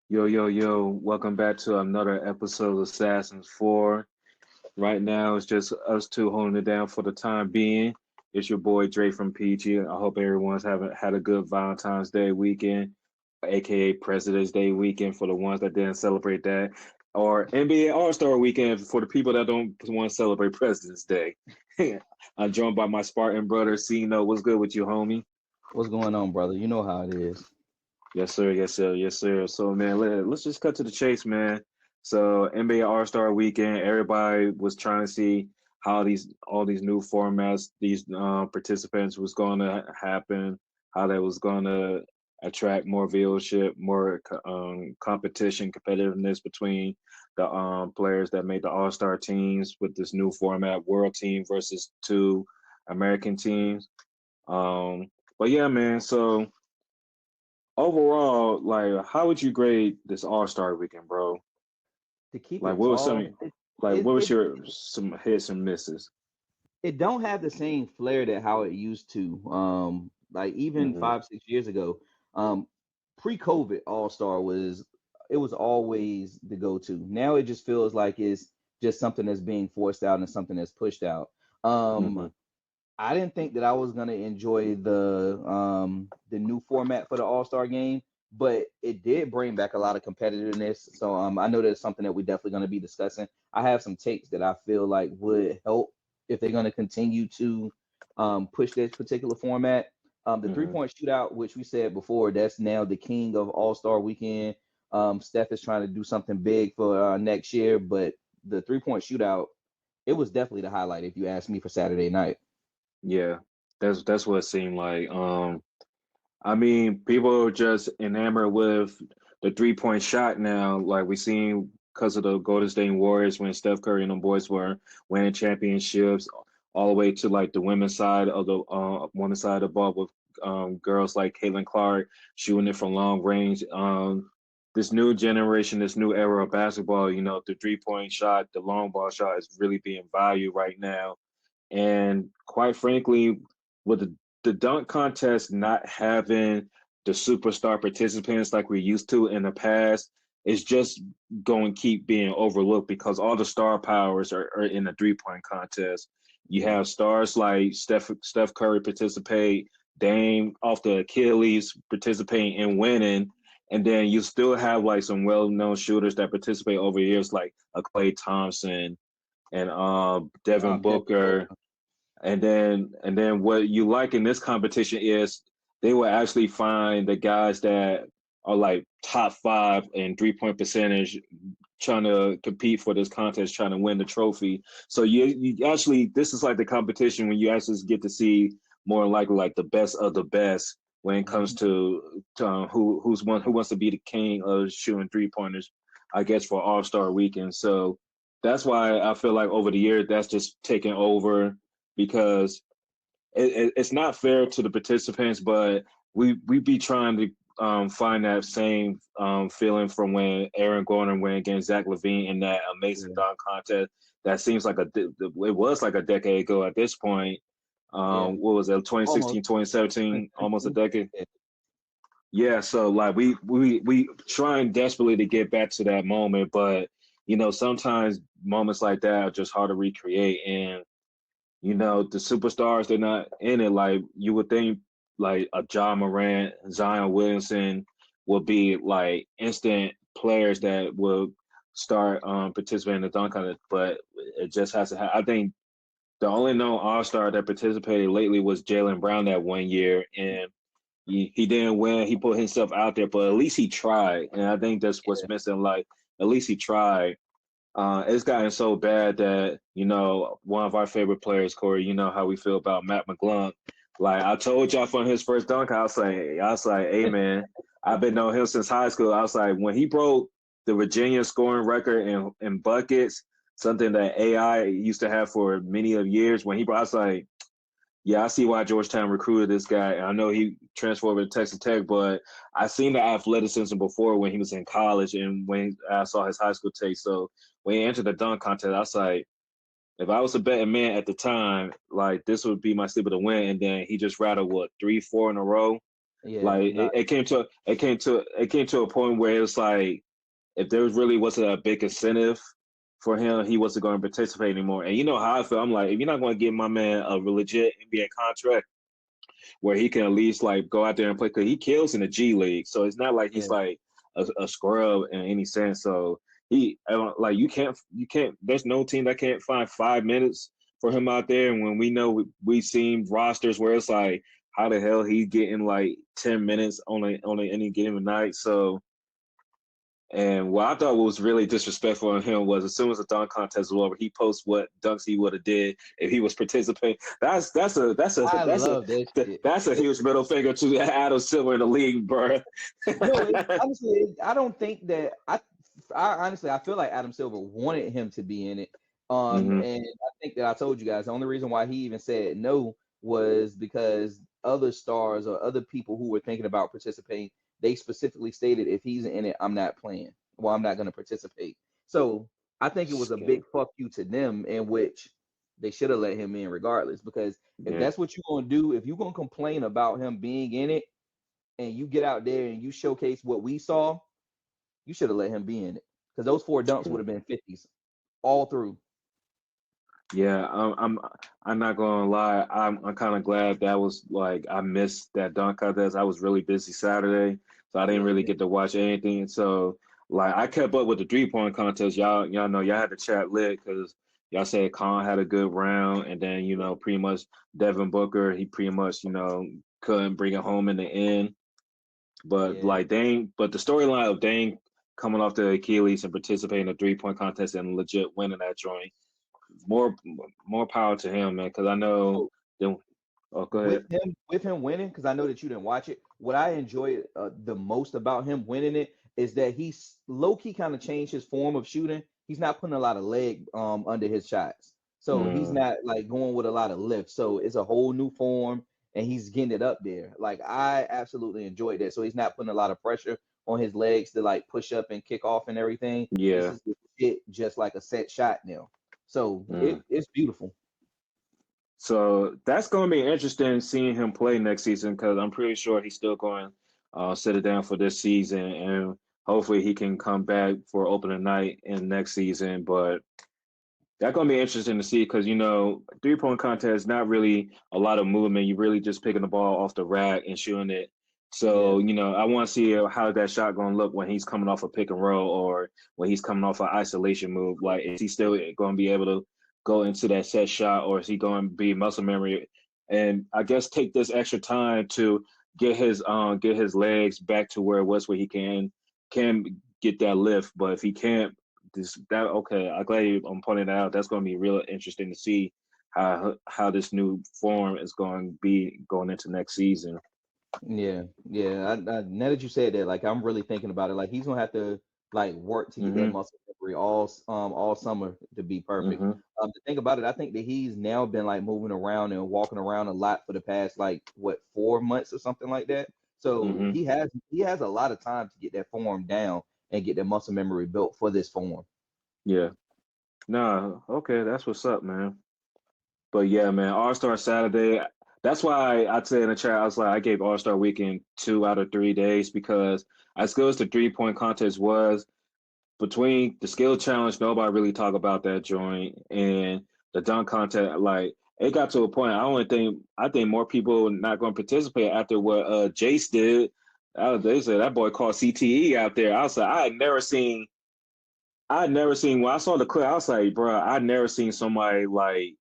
Yo, yo, yo, welcome back to another episode of Assassins 4. Right now, it's just us two holding it down for the time being. It's your boy Dre from PG. I hope everyone's having had a good Valentine's Day weekend, aka President's Day weekend for the ones that didn't celebrate that, or NBA All-Star weekend for the people that don't want to celebrate President's Day. I'm joined by my Spartan brother, Cino. What's good with you, homie? What's going on, brother? You know how it is. Yes, sir. Yes, sir. Yes, sir. So, man, let's just cut to the chase, man. So, NBA All-Star Weekend, everybody was trying to see how these all these new formats, these participants was going to happen, how that was going to attract more viewership, more competition, competitiveness between the players that made the All-Star teams with this new format, World Team versus two American teams. But yeah, man. So overall, like, how would you grade this All Star Weekend, bro? To keep Like, it what was tall, some, like, what was your some hits and misses? it don't have the same flair that how it used to. Like even Hmm 5, 6 years ago, pre-COVID All Star was it was always the go-to. Now it just feels like it's just something that's being forced out and something that's pushed out. hmm I didn't think that I was gonna enjoy the new format for the All Star game, but it did bring back a lot of competitiveness. So I know that's something that we're definitely gonna be discussing. I have some takes that I feel like would help if they're gonna continue to push this particular format. The three hmm point shootout, which we said before, that's now the king of All Star weekend. Steph is trying to do something big for next year, but the 3 point shootout, it was definitely the highlight if you ask me for Saturday night. Yeah, that's what it seemed like. I mean, people are just enamored with the 3 point shot now. Like we seen because of the Golden State Warriors when Steph Curry and them boys were winning championships, all the way to like the women's side of the women's side of the ball with girls like Caitlin Clark shooting it from long range. This new generation, this new era of basketball, the 3 point shot, the long ball shot is really being valued right now. And quite frankly, with the dunk contest not having the superstar participants like we used to in the past, it's just going to keep being overlooked because all the star powers are in the 3 point contest. You Yeah. have stars like Steph Curry participate, Dame off the Achilles participating and winning. And then you still have like some well known shooters that participate over years, like a Clay Thompson and Devin Devin Booker, Booker. and then what you like in this competition is they will actually find the guys that are like top five in 3 point percentage trying to compete for this contest, trying to win the trophy. So you actually this is like the competition when you actually get to see more likely like the best of the best when it comes Mhm. to who wants to be the king of shooting 3 pointers, I guess for All Star Weekend. So that's why I feel like over the years that's just taken over because it's not fair to the participants, but we be trying to find that same feeling from when Aaron Gordon went against Zach LaVine in that amazing Yeah. dunk contest. That seems like it was like a decade ago at this point. Yeah. What was it, Almost. 2016, 2017, almost a decade? Yeah. Yeah, so like we trying desperately to get back to that moment, but sometimes moments like that are just hard to recreate. And the superstars, they're not in it. Like you would think like a John Morant, Zion Williamson would be like instant players that will start participating in the dunk contest, but it just hasn't happened. I think the only known All Star that participated lately was Jalen Brown that one year, and he didn't win. He put himself out there, but at least he tried, and I think that's what's Yeah. missing. Like at least he tried. It's gotten so bad that one of our favorite players, Corey. You know how we feel about Matt McLung. Like I told y'all from his first dunk, I was like, hey man, I've been knowing him since high school. I was like, when he broke the Virginia scoring record in buckets, something that AI used to have for many of years. When he brought, I was like, yeah, I see why Georgetown recruited this guy. I know he transferred over to Texas Tech, but I seen the athleticism before when he was in college and when I saw his high school tape. So when he entered the dunk contest, I was like, if I was a betting man at the time, like this would be my sleeper to win. And then he just rattled what 3, 4 in a row. Yeah, Like not it came to a point where it's like if there really wasn't a big incentive for him, he wasn't going to participate anymore. And you know how I feel. I'm like, if you're not going to give my man a legit NBA contract where he can at least like go out there and play, because he kills in the G League, so it's not like he's yeah. like a scrub in any sense. So he like you can't. There's no team that can't find 5 minutes for him out there. And when we know we've seen rosters where it's like, how the hell he getting like 10 minutes on any given night? So. And what I thought was really disrespectful on him was as soon as the dunk contest was over, he posts what dunks he would have did if he was participating. I love that shit. That's a huge middle finger to Adam Silver in the league, bro. No, honestly, I don't think that I honestly I feel like Adam Silver wanted him to be in it. Mm-hmm. And I think that I told you guys the only reason why he even said no was because other stars or other people who were thinking about participating, they specifically stated if he's in it, I'm not playing. Well, I'm not going to participate. So I think it was a big fuck you to them, in which they should have let him in regardless. Because if Yeah. that's what you're gonna do, if you're gonna complain about him being in it, and you get out there and you showcase what we saw, you should have let him be in it, because those 4 dunks would have been 50s all through. Yeah, I'm not gonna lie. I'm kind of glad that was like I missed that dunk contest. I was really busy Saturday, so I didn't Yeah, really get to watch anything. So like I kept up with the 3 point contest. Y'all know y'all had to chat lit because y'all said Khan had a good round, and then pretty much Devin Booker he pretty much couldn't bring it home in the end. But yeah, like but the storyline of Dane coming off the Achilles and participating in a 3 point contest and legit winning that joint, more more power to him, man. Because I know. so Then, oh, go ahead. with him winning, because I know that you didn't watch it. What I enjoy the most about him winning it is that he's low key kind of changed his form of shooting. He's not putting a lot of leg under his shots, so he's Mm, not like going with a lot of lift. So it's a whole new form, and he's getting it up there. Like I absolutely enjoyed that. So he's not putting a lot of pressure on his legs to like push up and kick off and everything. This yeah. is it, just like a set shot now. So Mm. it's beautiful. So that's going to be interesting seeing him play next season because I'm pretty sure he's still going sit it down for this season, and hopefully he can come back for opening night in next season. But that's going to be interesting to see because 3 point contest is not really a lot of movement. You're really just picking the ball off the rack and shooting it. Yeah. So I want to see how that shot going to look when he's coming off a pick and roll or when he's coming off an isolation move. Like, is he still going to be able to go into that set shot, or is he going to be muscle memory? And I guess take this extra time to get his legs back to where it was, where he can get that lift. But if he can't, okay, I'm glad I'm pointing that out. That's going to be real interesting to see how this new form is going to be going into next season. Yeah, yeah. Now that you said that, like I'm really thinking about it. Like he's gonna have to like work to get that Mm-hmm. muscle memory all summer to be perfect. Mm-hmm. The thing about it, I think that he's now been like moving around and walking around a lot for the past like what 4 months or something like that. So Mm-hmm. he has a lot of time to get that form down and get that muscle memory built for this form. Yeah. Nah. Okay, that's what's up, man. But yeah, man, All Star Saturday. That's why I said in the chat, I was like, I gave All Star Weekend 2 out of 3 days because as good as the 3 point contest was, between the skill challenge, nobody really talk about that joint, and the dunk contest. Like it got to a point. I think more people not going to participate after what Jace did. They said that boy called CTE out there. I was like, I had never seen when I saw the clip. I was like, bro, I never seen somebody like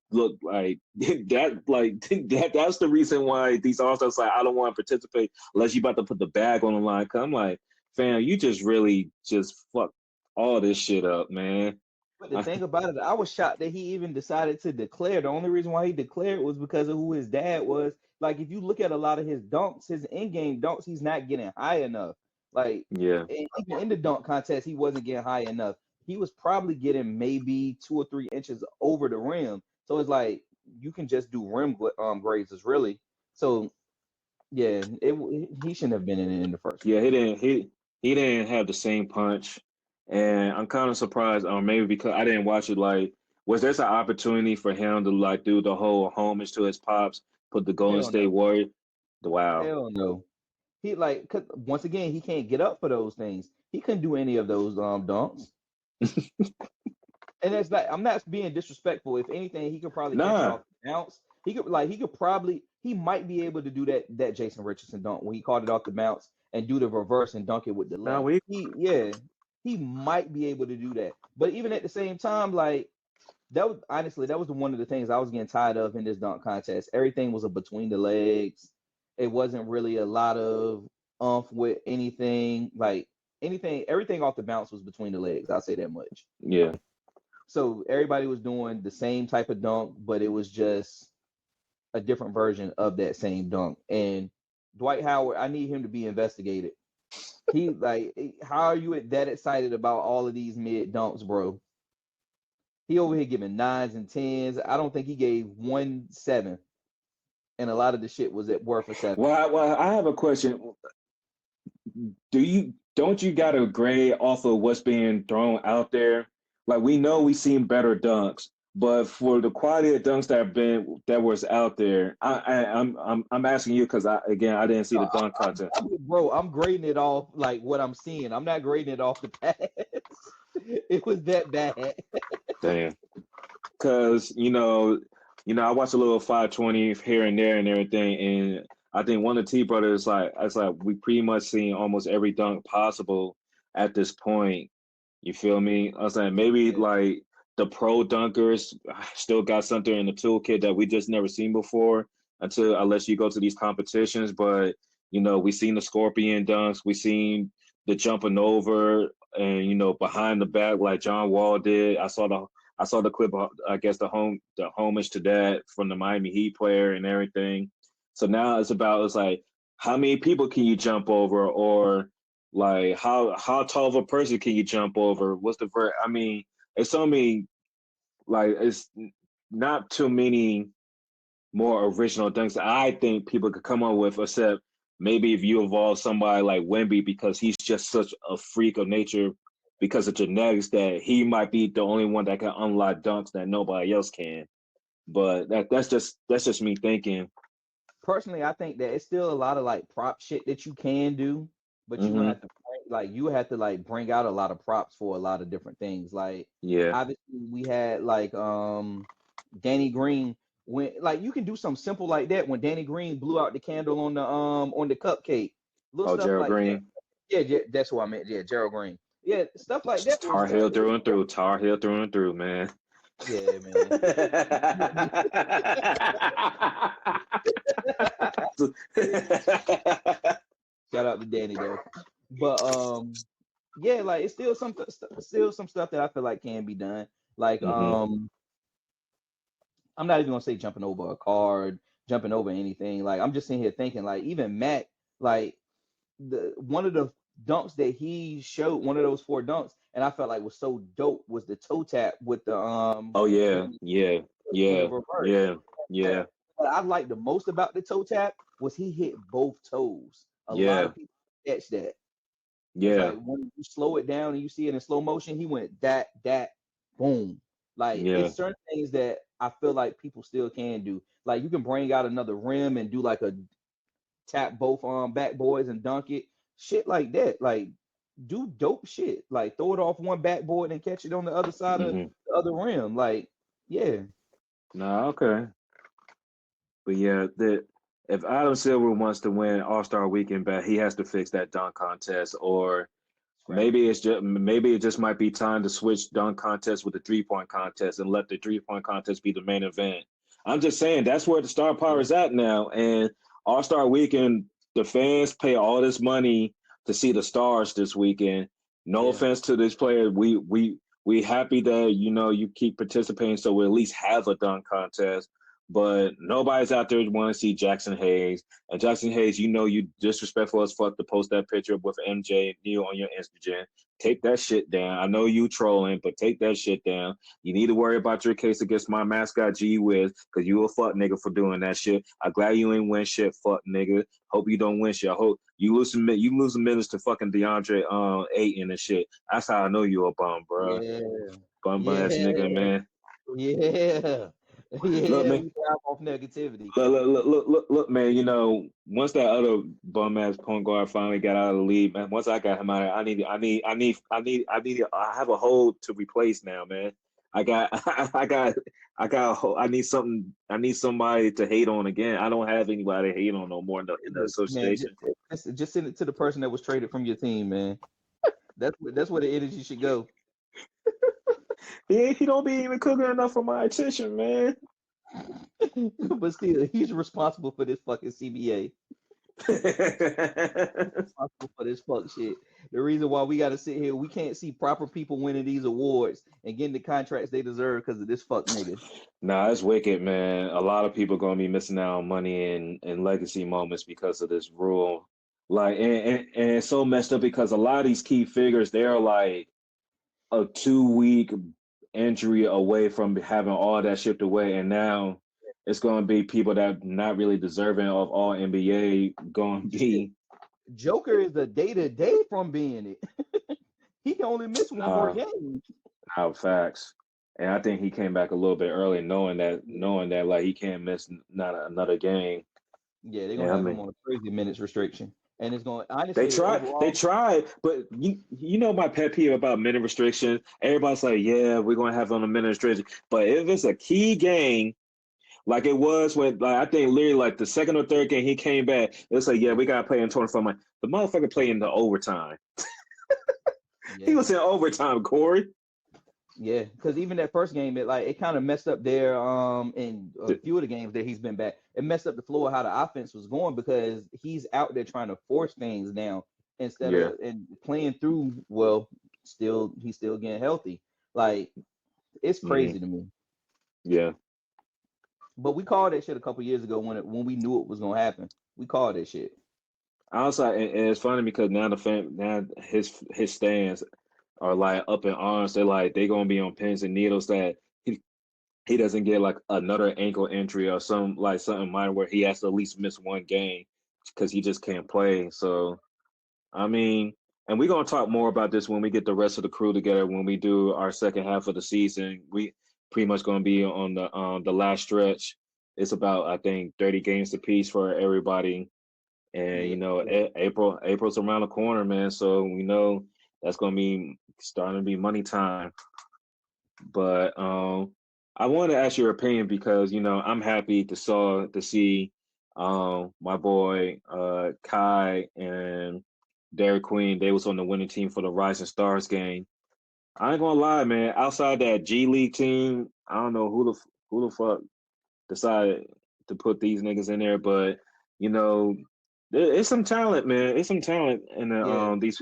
look like that. Like that. That's the reason why these all stars like I don't want to participate unless you about to put the bag on the line. Cause I'm like, fam, you just really just fuck all this shit up, man. But the thing about it, I was shocked that he even decided to declare. The only reason why he declared was because of who his dad was. Like, if you look at a lot of his dunks, his in-game dunks, he's not getting high enough. Like, Yeah. and even in the dunk contest, he wasn't getting high enough. He was probably getting maybe 2 or 3 inches over the rim. So it's like you can just do rim grazes, really. So yeah, he shouldn't have been in it in the first Yeah, place. he didn't have the same punch, and I'm kind of surprised. Maybe because I didn't watch it. Like, was there an opportunity for him to like do the whole homage to his pops, put the Golden Hell State no. Warrior? Wow. Hell no. He like 'cause once again he can't get up for those things. He couldn't do any of those dunks. And it's like I'm not being disrespectful. If anything, he could probably catch it Nah. off the bounce. He might be able to do that Jason Richardson dunk when he caught it off the bounce and do the reverse and dunk it with the Nah, left. we He might be able to do that. But even at the same time, like that was one of the things I was getting tired of in this dunk contest. Everything was a between the legs. It wasn't really a lot of with anything. Like everything off the bounce was between the legs. I'll say that much. yeah. So everybody was doing the same type of dunk, but it was just a different version of that same dunk. And Dwight Howard, I need him to be investigated. He like, how are you that excited about all of these mid dunks, bro? He over here giving 9s and 10s. I don't think he gave 1 7, and a lot of the shit was at worth a 7. Well, I have a question. Don't you got to grade off of what's being thrown out there? Like we know we've seen better dunks, but for the quality of dunks that was out there, I'm asking you because I didn't see the dunk content. Bro, I'm grading it off like what I'm seeing. I'm not grading it off the pass. It was that bad. Damn. Because I watch a little 520 here and there and everything, and I think one of the T brothers it's like we pretty much seen almost every dunk possible at this point. You feel me? I was like maybe like the pro dunkers still got something in the toolkit that we just never seen before unless you go to these competitions. But we seen the scorpion dunks, we seen the jumping over and behind the back like John Wall did. I saw the clip of, I guess the homage to that from the Miami Heat player and everything. So now it's like how many people can you jump over, or like how tall of a person can you jump over? What's the I mean, it's so many, like it's not too many more original things that I think people could come up with, except maybe if you evolve somebody like Wemby, because he's just such a freak of nature because of genetics that he might be the only one that can unlock dunks that nobody else can. But that's just me thinking. Personally, I think that it's still a lot of like prop shit that you can do, but you Mm-hmm. have to bring out a lot of props for a lot of different things. Like Yeah. obviously we had like Danny Green, when like you can do something simple like that when Danny Green blew out the candle on the cupcake. Little Oh, stuff Gerald like that. Green. Yeah, that's what I meant. Yeah, Gerald Green. Yeah, stuff like that was Tar Heel through and through. Tar Heel through and through, man. yeah, man. Shout out to Danny though. But yeah, like it's still some stuff that I feel like can be done. Like Mm-hmm. I'm not even gonna say jumping over a card, jumping over anything. Like I'm just sitting here thinking, like even Matt, like the one of the dunks that he showed, one of those 4 dunks, and I felt like was so dope was the toe tap with the Oh yeah, with, yeah, with the yeah, reverse. yeah, And yeah, what I liked the most about the toe tap was he hit both toes. A lot yeah, of people catch that. It's yeah, like when you slow it down and you see it in slow motion, he went that, boom. Like yeah. it's certain things that I feel like people still can do. Like you can bring out another rim and do like a tap both backboards and dunk it. Shit like that. Like do dope shit. Like throw it off one backboard and catch it on the other side of Mm-hmm. the other rim. Like, yeah. No, okay. But yeah, if Adam Silver wants to win All-Star Weekend back, he has to fix that dunk contest, or Scrap it. maybe it just might be time to switch dunk contest with the 3-point contest and let the 3-point contest be the main event. I'm just saying that's where the star power is at now. And All-Star Weekend, the fans pay all this money to see the stars this weekend. No Yeah. offense to this player, we happy that you keep participating, so we at least have a dunk contest. But nobody's out there want to see Jackson Hayes. And Jackson Hayes, you disrespectful as fuck to post that picture with MJ and Neil on your Instagram. Take that shit down. I know you trolling, but take that shit down. You need to worry about your case against my mascot G Wiz, because you a fuck nigga for doing that shit. I'm glad you ain't win shit, fuck nigga. Hope you don't win shit. I hope you lose some minutes to fucking DeAndre Ayton and shit. That's how I know you a bum, bro. Yeah. Bum ass Yeah. nigga, man. Yeah. Look, Yeah, man. we thrive off negativity. Look, man. Once that other bum ass point guard finally got out of the league, man. Once I got him out, I have a hole to replace now, man. I got, I need something. I need somebody to hate on again. I don't have anybody to hate on no more in the Look, man, association. just send it to the person that was traded from your team, man. That's where the energy should go. He don't be even cooking enough for my attention, man. But still, he's responsible for this fucking CBA. Responsible for this fuck shit. The reason why we got to sit here, we can't see proper people winning these awards and getting the contracts they deserve because of this fuck nigga. Nah, it's wicked, man. A lot of people gonna be missing out on money and legacy moments because of this rule. Like, and it's so messed up because a lot of these key figures, they're like a 2 week injury away from having all that shipped away, and now it's gonna be people that not really deserving of all NBA gonna be. Joker is a day to day from being it. He can only miss one more game. Out facts. And I think he came back a little bit early, knowing that like he can't miss not another game. Yeah, they're gonna have him on a crazy minutes restriction, and it's going honestly. They tried, but you know my pet peeve about minute restriction. Everybody's like, yeah, we're gonna have on a minute restriction, but if it's a key game, like it was when like I think literally like the second or third game he came back, it's like, yeah, we gotta play in 24 minutes. The motherfucker played in the overtime. Yeah. He was in overtime, Corey. Yeah, because even that first game, it kind of messed up their in a few of the games that he's been back. It messed up the flow of how the offense was going because he's out there trying to force things down instead of and playing through. Well, he's still getting healthy. Like it's crazy to me. Yeah. But we called that shit a couple years ago when we knew it was gonna happen. We called that shit. Outside, and it's funny because now his stands are like up in arms. They're gonna be on pins and needles that he doesn't get like another ankle injury or something minor where he has to at least miss one game because he just can't play. So I mean, and we're gonna talk more about this when we get the rest of the crew together when we do our second half of the season. We pretty much gonna be on the last stretch. It's about I think 30 games apiece for everybody. And April's around the corner, man. So we know that's gonna be starting to be money time. But I want to ask your opinion because I'm happy to see my boy Kai and Derek Queen. They was on the winning team for the Rising Stars game. I ain't gonna lie, man. Outside that G League team, I don't know who the fuck decided to put these niggas in there, but it's some talent, man. It's some talent in these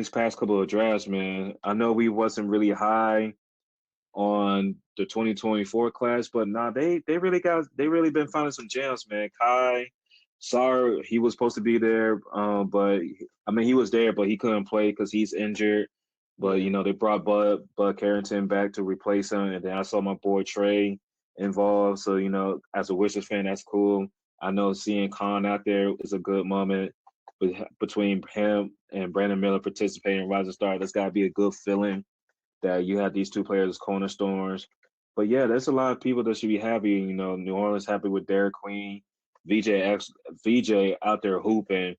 past couple of drafts, man. I know we wasn't really high on the 2024 class, but they really been finding some gems, man. Kai, sorry, he was supposed to be there, but I mean he was there, but he couldn't play because he's injured. But they brought Bud Carrington back to replace him, and then I saw my boy Trey involved. So as a Wizards fan, that's cool. I know seeing Khan out there is a good moment between him and Brandon Miller participating in Rising Star. That's got to be a good feeling that you have these two players as cornerstones. But yeah, there's a lot of people that should be happy. New Orleans happy with Derek Queen, VJ out there hooping.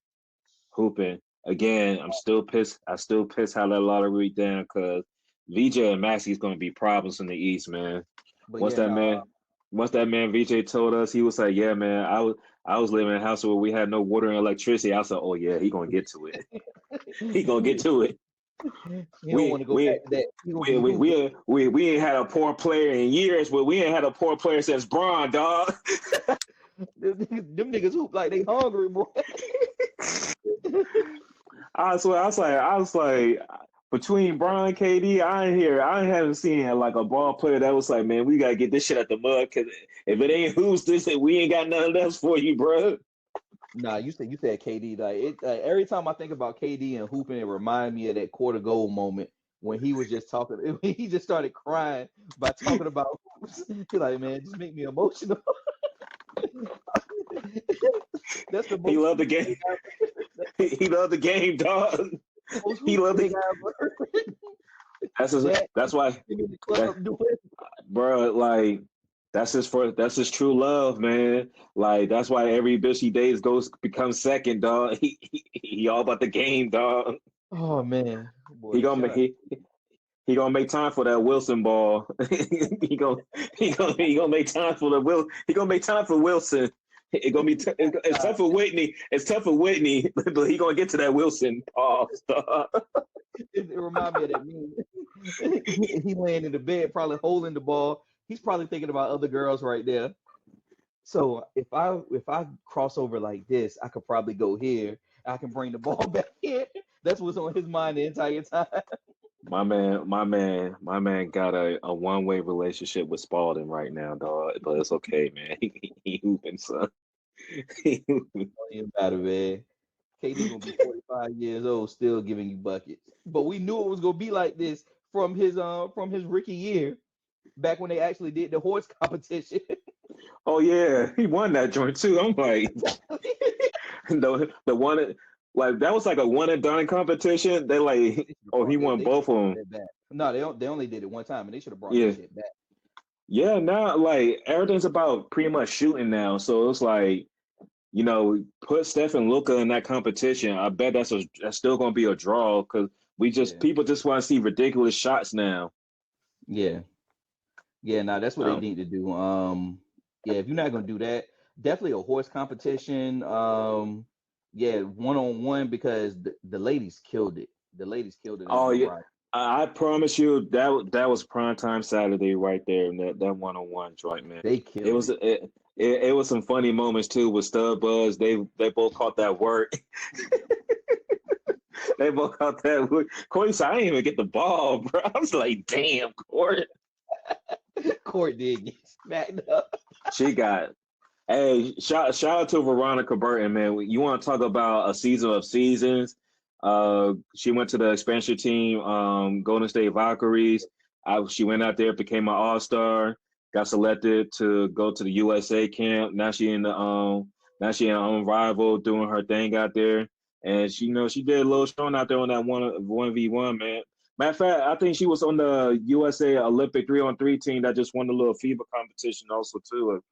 Again, I'm still pissed. I still pissed how that lottery down because VJ and Maxey's going to be problems in the East, man. Once that man VJ told us, he was like, "Yeah, man, I was living in a house where we had no water and electricity." I was like, "Oh yeah, he gonna get to it. He gonna get to it." You don't want to go back to that. We ain't had a poor player in years, but we ain't had a poor player since Braun, dog. Them niggas hoop like they hungry, boy. I was like, between Braun and KD, I haven't seen like a ball player that was like, man, we gotta get this shit out the mud because if it ain't who's this, we ain't got nothing else for you, bro. Nah, you said KD. Every time I think about KD and hooping, it reminds me of that quarter goal moment when he was just talking. He just started crying by talking about hoops. He's like, man, just make me emotional. That's the most he loved the game. He loved the game, dog. He loved the game. That's why, bro. Like That's his true love, man. Like that's why every bitch he dates goes becomes second, dog. He all about the game, dog. Oh man, He boy, gonna shout out. he gonna make time for that Wilson ball. He gonna make time for the Will. He gonna make time for Wilson. It gonna be it's tough for Whitney. It's tough for Whitney, but he gonna get to that Wilson ball. It remind me of that meme. He laying in the bed, probably holding the ball. He's probably thinking about other girls right there. So if I cross over like this, I could probably go here. I can bring the ball back here. That's what's on his mind the entire time. My man got a one-way relationship with Spalding right now, dog. But it's okay, man. He hooping, son. He hooping. Don't even matter, man. KD gonna be 45 years old, still giving you buckets. But we knew it was gonna be like this from his rookie year, back when they actually did the horse competition. Oh yeah, he won that joint too. I'm like the one like that was like a one and done competition. They like he won They both of them. did that. No, they only did it one time, and they should have brought Yeah, that shit back. yeah. Now like everything's about pretty much shooting now, so it's like put Steph and Luka in that competition. I bet that's still gonna be a draw because Yeah, people just want to see ridiculous shots now. yeah, yeah. Now that's what they Um, need to do. Yeah, if you're not gonna do that, definitely a horse competition. Yeah, one on one because the ladies killed it. The ladies killed it in oh yeah, Unrivaled. I promise you that was prime time Saturday right there. And that one on one joint, man. They It killed was it. it was some funny moments too with Stud Buzz. They both caught that work. They both caught that work. Corey said, "I didn't even get the ball, bro." I was like, "Damn, Corey." Court did get smacked up. She got. Hey, shout out to Veronica Burton, man. You want to talk about a season of seasons? She went to the expansion team, Golden State Valkyries. She went out there, became an All Star, got selected to go to the USA camp. Now she in Unrivaled doing her thing out there, and she did a little showing out there on that 1v1, man. Matter of fact, I think she was on the USA Olympic 3-on-3 team that just won the little FIBA competition also too.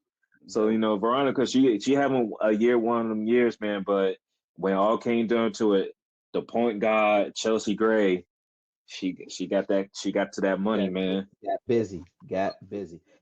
So Dope. Veronica, she having a year one of them years, man. But when all came down to it, the point guard Chelsea Gray, she got to that money, got man. got busy.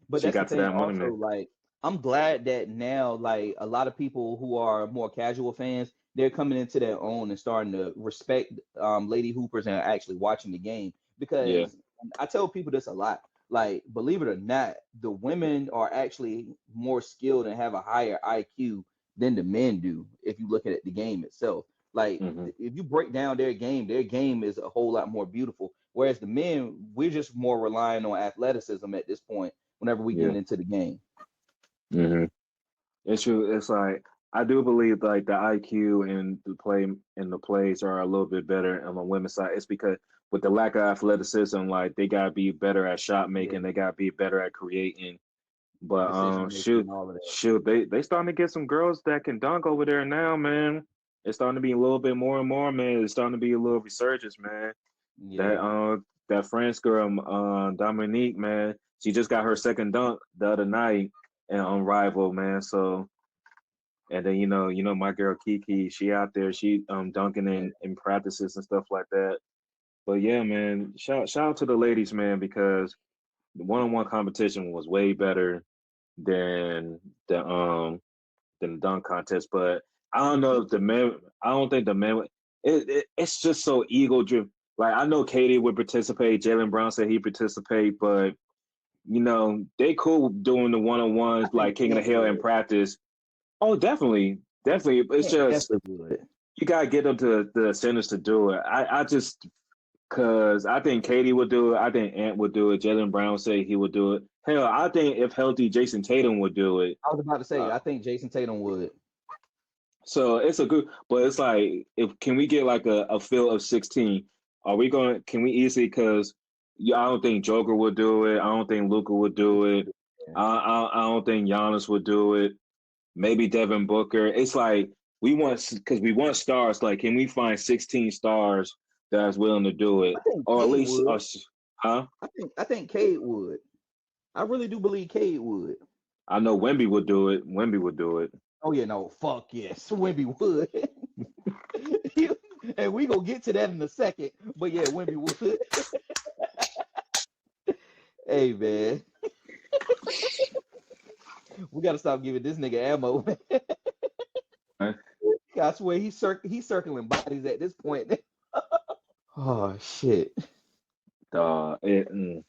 But She that's the got to thing that money, also, man. like I'm glad that now like a lot of people who are more casual fans, they're coming into their own and starting to respect lady hoopers and actually watching the game Yeah. because I tell people this a lot. Like, believe it or not, the women are actually more skilled and have a higher IQ than the men do if you look at the game itself. Like, Hmm. if you break down their game is a whole lot more beautiful. Whereas the men, we're just more relying on athleticism at this point whenever we get Yeah. into the game. Hmm. It's true. It's like I do believe like the IQ and the plays are a little bit better on the women's side. It's because with the lack of athleticism, like they gotta be better at shot Yeah, making, they gotta be better at creating. But decision making and all of that. shoot, they starting to get some girls that can dunk over there now, man. It's starting to be a little bit more and more, man. It's starting to be a little resurgence, man. That Yeah, that French girl, Dominique, man, she just got her second dunk the other night and Unrivaled, man. So and then my girl Kiki, she out there, she dunking yeah, in practices and stuff like that. But yeah, man, shout out to the ladies, man, because the one-on-one competition was way better than the dunk contest. But I don't know if the men. I don't think the men. It's just so ego driven. Like I know Katie would participate. Jalen Brown said he'd participate, but they cool doing the one-on-ones I think like King of the Kate Hill in would. practice. Oh, definitely, definitely. It's Kate just definitely would. you gotta get them to the centers to do it. I just because I think Katie would do it. I think Ant would do it. Jalen Brown said he would do it. Hell, I think if healthy, Jason Tatum would do it. I was about to say, Uh, I think Jason Tatum would. so it's a good, but it's like, if can we get like a field of 16? Are we going? Can we easily? Because I don't think Joker would do it. I don't think Luca would do it. Yeah. I don't think Giannis would do it. Maybe Devin Booker. It's like because we want stars. Like, can we find 16 stars that's willing to do I it, think or at Cade least would. us? Huh? I think Cade would. I really do believe Cade would. I know Wemby would do it. Wemby would do it. Oh yeah, no, fuck yes, Wemby would. And we gonna get to that in a second. But yeah, Wemby would. Hey man, we gotta stop giving this nigga ammo. I swear he's circling bodies at this point. Oh shit. And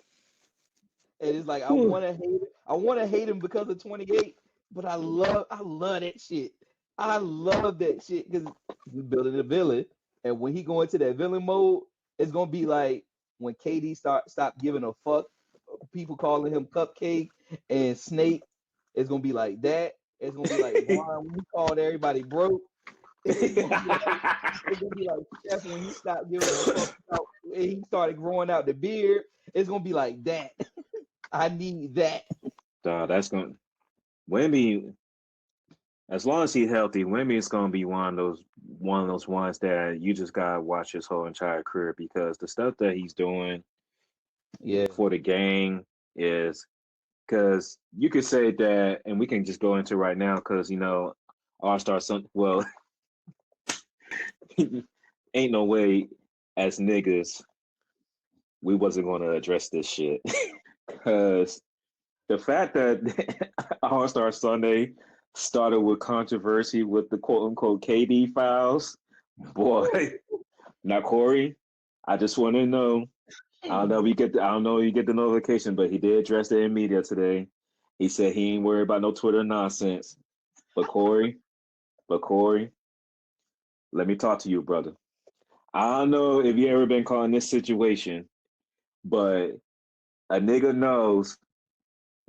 it's like I wanna hate him because of 28, but I love that shit. I love that shit because he's building a villain, and when he go into that villain mode, it's gonna be like when KD stop giving a fuck, people calling him Cupcake and Snake. It's gonna be like that. It's gonna be like Juan when he called everybody broke. It's gonna be like Steph when he stopped giving a fuck out, and he started growing out the beard. It's gonna be like that. I need that. That's going to Wemby. As long as he's healthy, Wemby is going to be one of those ones that you just gotta watch his whole entire career because the stuff that he's doing, for the game is because you could say that, and we can just go into right now because All-Star well, ain't no way as niggas we wasn't going to address this shit because the fact that All-Star Sunday started with controversy with the quote-unquote KD fouls. Boy, now Corey, I just want to know. I don't know if you get the notification, but he did address it in media today. He said he ain't worried about no Twitter nonsense. But Corey, let me talk to you, brother. I don't know if you ever been caught in this situation, but a nigga knows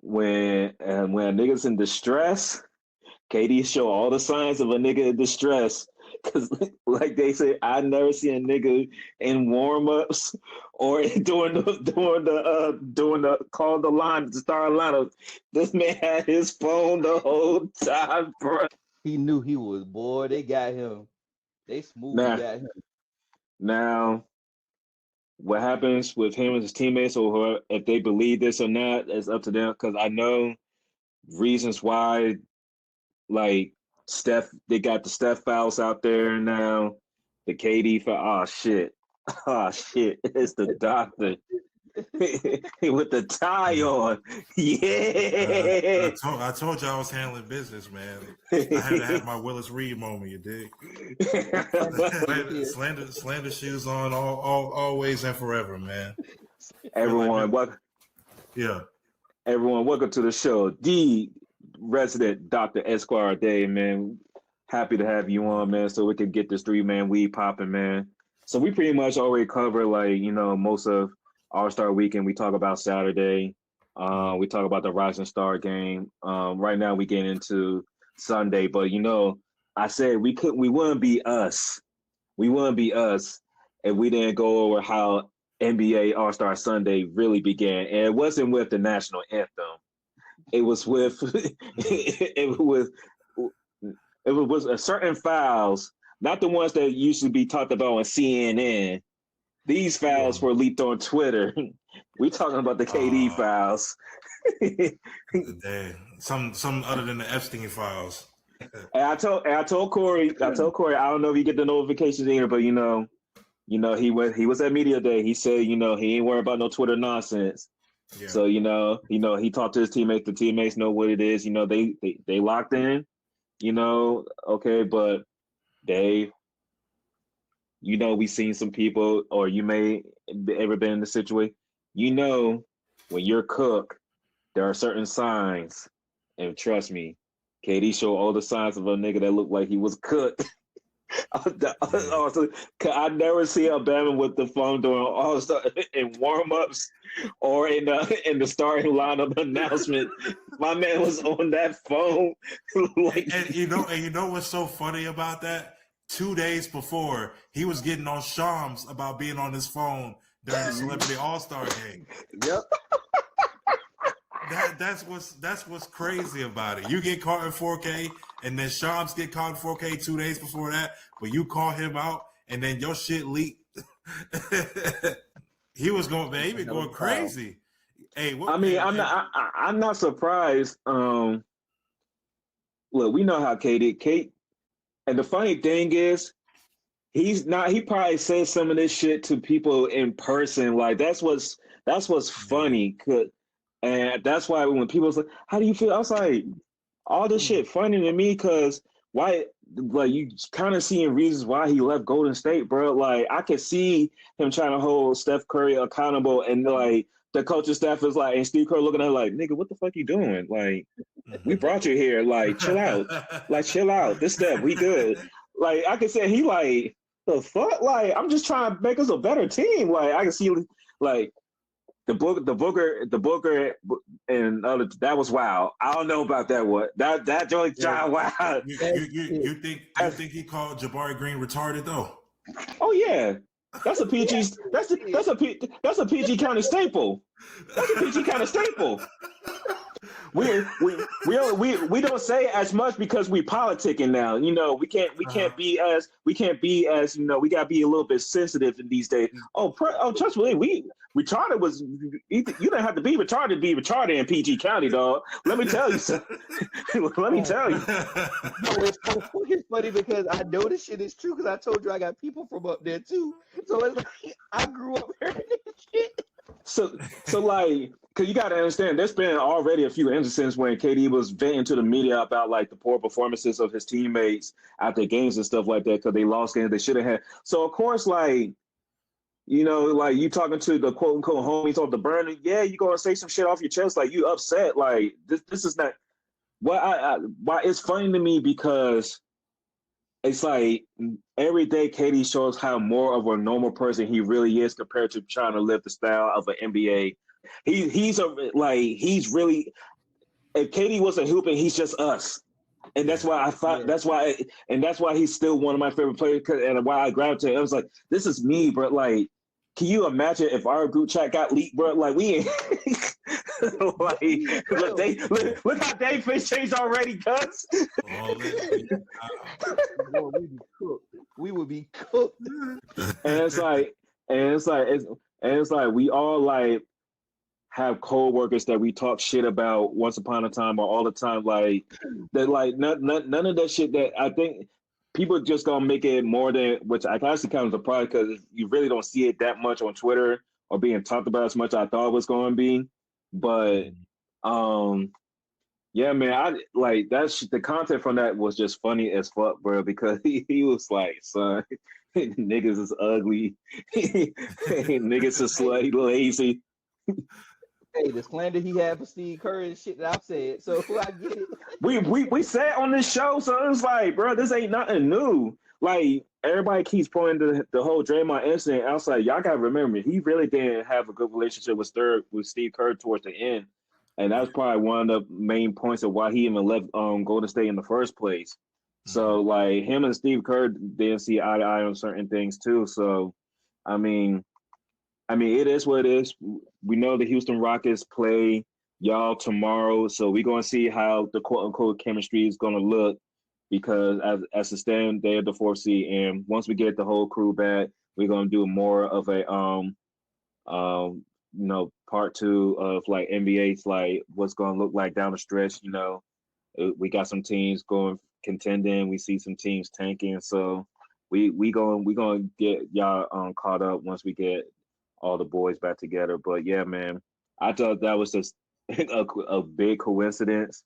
when a nigga's in distress. KD show all the signs of a nigga in distress. Cause like they say, I never see a nigga in warm-ups or doing the call the line to start lineup. This man had his phone the whole time, bro. He knew he was boy. They got him. They smoothly got him. Now, what happens with him and his teammates, or if they believe this or not, is up to them. Because I know reasons why, like Steph, they got the Steph fouls out there now. The KD foul. Oh shit! It's the doctor with the tie on. Yeah. I told you I was handling business, man. I had to have my Willis Reed moment. You dig? slander shoes on, always and forever, man. Everyone, welcome to the show. The resident Dr. Esquire Day, man. Happy to have you on, man, so we can get this 3-man weed popping, man. So we pretty much already covered, most of All-Star Weekend. We talk about Saturday. We talk about the Rising Star game. Right now we get into Sunday, but I said we wouldn't be us. We wouldn't be us if we didn't go over how NBA All-Star Sunday really began. And it wasn't with the national anthem. It was with it was a certain fouls, not the ones that usually be talked about on CNN. These fouls were leaked on Twitter. We talking about the KD fouls. Some other than the Epstein files. And I told Corey, I don't know if you get the notifications either, but he was at media day. He said, he ain't worried about no Twitter nonsense. Yeah. So he talked to his teammates. The teammates know what it is. They locked in. Okay, but Dave, we seen some people, or you may ever been in the situation. When you're cooked, there are certain signs, and trust me, KD showed all the signs of a nigga that looked like he was cooked. I never see Alabama with the phone doing all stuff in warm-ups or in the starting lineup announcement. My man was on that phone. and you know what's so funny about that? 2 days before, he was getting on Shams about being on his phone during the Celebrity All-Star game. Yep. That's what's crazy about it. You get caught in 4K, and then Shams get caught in 4K 2 days before that, but you call him out, and then your shit leaked. He was going crazy. Hey, I mean, I'm not surprised. Look, we know how Kate, and the funny thing is, he's not. He probably says some of this shit to people in person. Like that's what's funny. And that's why when people was like, "How do you feel?" I was like, "All this shit funny to me because why? Like you kind of seeing reasons why he left Golden State, bro. Like I could see him trying to hold Steph Curry accountable, and like the coaching staff is like, and Steve Kerr looking at him like, "Nigga, what the fuck you doing? Like we brought you here. Like chill out. Like chill out. This stuff we good." Like I could say he like the fuck. Like I'm just trying to make us a better team. Like I can see like. The Booker, and other that was wild. I don't know about that one. That joint wild. You think he called Jabari Green retarded though? Oh yeah, that's a PG. That's a PG County staple. That's a PG County staple. We don't say as much because we politicking now. You know, we can't be as we gotta be a little bit sensitive in these days. Trust me, we retarded was you don't have to be retarded in PG County, dog. Let me tell you something. Let me tell you. It's funny because I know this shit is true because I told you I got people from up there too. So it's like I grew up hearing this shit. So like, because you got to understand, there's been already a few instances when KD was venting to the media about like the poor performances of his teammates after games and stuff like that because they lost games they should have had. So of course, like, you know, like you talking to the quote unquote homies off the burner, yeah, you gonna say some shit off your chest, like you upset, like this is not why it's funny to me because it's like every day KD shows how more of a normal person he really is compared to trying to live the style of an NBA. He's really, if KD wasn't hooping, he's just us. And that's why I thought that's why he's still one of my favorite players and why I gravitated. I was like, this is me, bro. Like, can you imagine if our group chat got leaked, bro? Like we ain't look how Dave Fish changed already, cuz. We would be cooked. And it's like we all like have co-workers that we talk shit about once upon a time or all the time, like that. Like none of that shit that I think people just gonna make it more than, which I actually kind of surprised because you really don't see it that much on Twitter or being talked about as much as I thought it was going to be. But yeah, man, I like that. The content from that was just funny as fuck, bro. Because he was like, "Son, niggas is ugly, niggas is slutty, lazy." Hey, the slander he had for Steve Kerr and shit that I've said, so I get it. We said on this show, so it's like, bro, this ain't nothing new. Like everybody keeps pointing to the whole Draymond incident. I was like, y'all gotta remember, he really didn't have a good relationship with Steve Kerr towards the end, and that was probably one of the main points of why he even left Golden State in the first place. So like him and Steve Kerr didn't see eye to eye on certain things too. So I mean, it is what it is. We know the Houston Rockets play y'all tomorrow, so we're going to see how the quote-unquote chemistry is going to look because as it stands, they're the 4th seed, and once we get the whole crew back, we're going to do more of a part 2 of like NBA's like what's going to look like down the stretch. You know, we got some teams going contending, we see some teams tanking, so we going to get y'all caught up once we get all the boys back together. But yeah, man, I thought that was just a big coincidence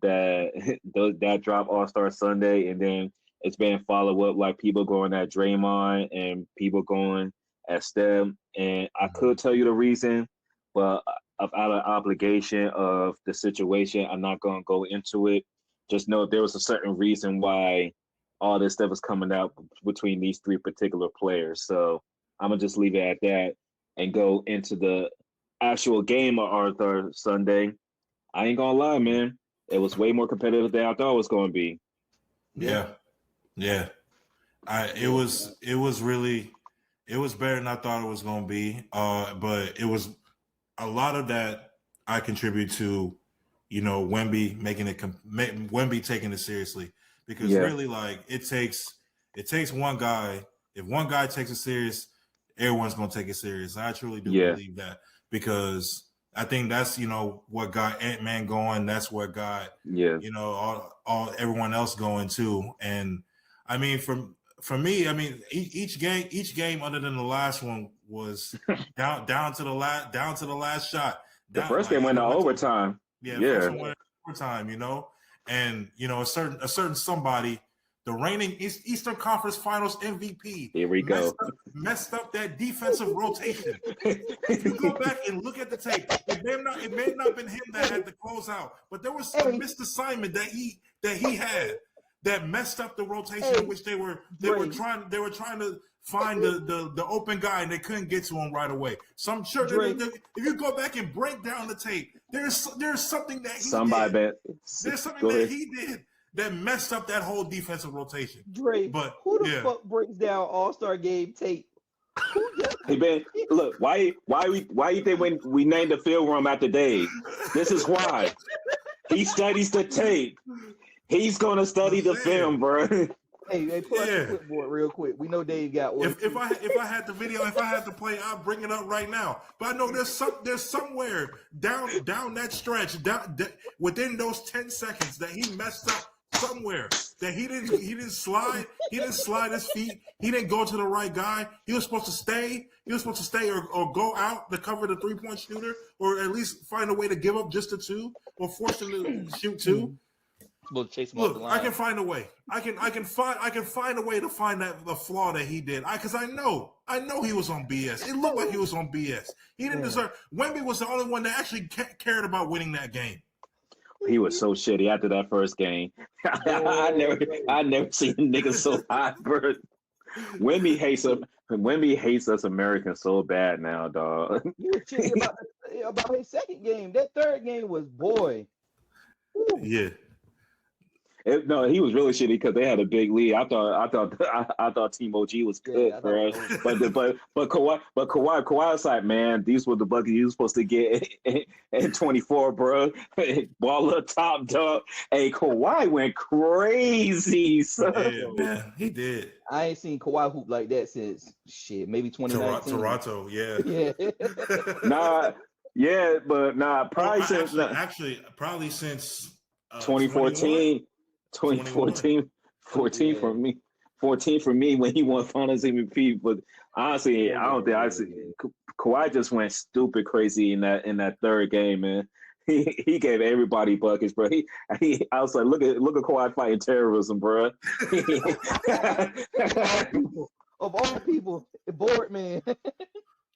that drop All-Star Sunday, and then it's been follow up like people going at Draymond and people going at Steph, and I could tell you the reason, but out of obligation of the situation, I'm not going to go into it. Just know there was a certain reason why all this stuff is coming out between these 3 particular players. So I'm gonna just leave it at that and go into the actual game of Arthur Sunday. I ain't gonna lie, man. It was way more competitive than I thought it was gonna be. Yeah. It was better than I thought it was gonna be. But it was a lot of that I contribute to, Wemby Wemby taking it seriously, because really, like, it takes one guy. If one guy takes it serious, everyone's gonna take it serious. I truly do believe that, because I think that's, you know, what got Ant-Man going. That's what got, you know, all everyone else going too. And I mean, for me, I mean, each game other than the last one was down to the last shot. The first game went to overtime. The first one went to overtime, you know. And you know, a certain somebody, the reigning Eastern Conference Finals MVP. Here we go. Messed up that defensive rotation. If you go back and look at the tape, it may not have been him that had to close out, but there was a missed assignment that he had that messed up the rotation in which they were trying to find the open guy and they couldn't get to him right away. So I'm sure if you go back and break down the tape, there's something that he did that messed up that whole defensive rotation. Dre, but who the fuck breaks down All-Star game tape? Hey Ben, look, why you think when we named the film room after Dave? This is why. He studies the tape. He's gonna study the film, bro. Hey, pull up the clipboard real quick. We know Dave got one. If I had the video, if I had to play, I'll bring it up right now. But I know there's somewhere down that stretch, within those 10 seconds that he messed up somewhere. That he didn't slide his feet. He didn't go to the right guy. He was supposed to stay. Or go out to cover the 3-point shooter, or at least find a way to give up just the 2, or force him to shoot 2. We'll chase him Look, off the line. I can find a way. I can find a way to find the flaw that he did. Because I know he was on BS. It looked like he was on BS. He didn't deserve. Wemby was the only one that actually cared about winning that game. He was so shitty after that first game. I never seen a nigga so hot, bro. Wemby hates us Americans so bad now, dog. You were shitty about his second game. That third game was boy. Woo. Yeah. No, he was really shitty because they had a big lead. I thought Team OG was good, bro. But Kawhi was like, man, these were the buckets you were supposed to get in 24, bro. Ball up top, dog. Hey, Kawhi went crazy, son. Yeah, man, he did. I ain't seen Kawhi hoop like that since maybe 2019. Toronto, yeah. Probably since probably since 2014. 2014 for me. 14 for me when he won Finals MVP. But honestly, I don't think Kawhi just went stupid crazy in that third game, man. He gave everybody buckets, bro. I was like, look at Kawhi fighting terrorism, bro. Of all people, the board man.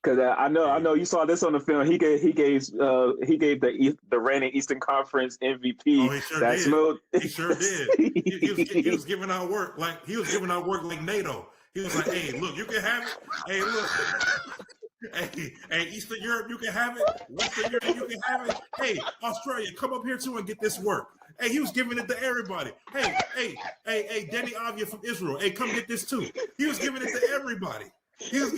Because I know you saw this on the film. He gave the reigning Eastern Conference MVP. Oh, he sure did. He sure did. He was giving out work like NATO. He was like, "Hey, look, you can have it. Hey, look, hey, Eastern Europe, you can have it. Western Europe, you can have it. Hey, Australia, come up here too and get this work." Hey, he was giving it to everybody. Hey, Denny Avia from Israel. Hey, come get this too. He was giving it to everybody. He was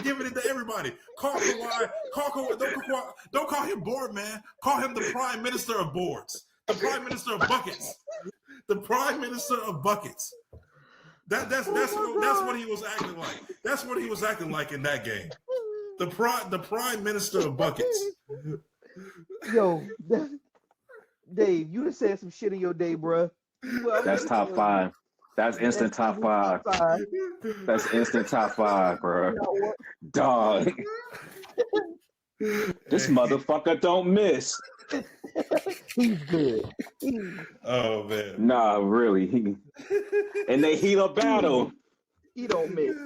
giving it to everybody. Call Kawhi. Don't call him board man. Call him the Prime Minister of boards. The Prime Minister of buckets. The Prime Minister of buckets. That's what he was acting like. That's what he was acting like in that game. The Prime Minister of buckets. Yo, Dave, you just said some shit in your day, bro. That's top 5. That's instant top 5. That's instant top 5, bro. Dog. This motherfucker don't miss. He's good. Oh man. Nah, really. In the heat of battle. He don't miss.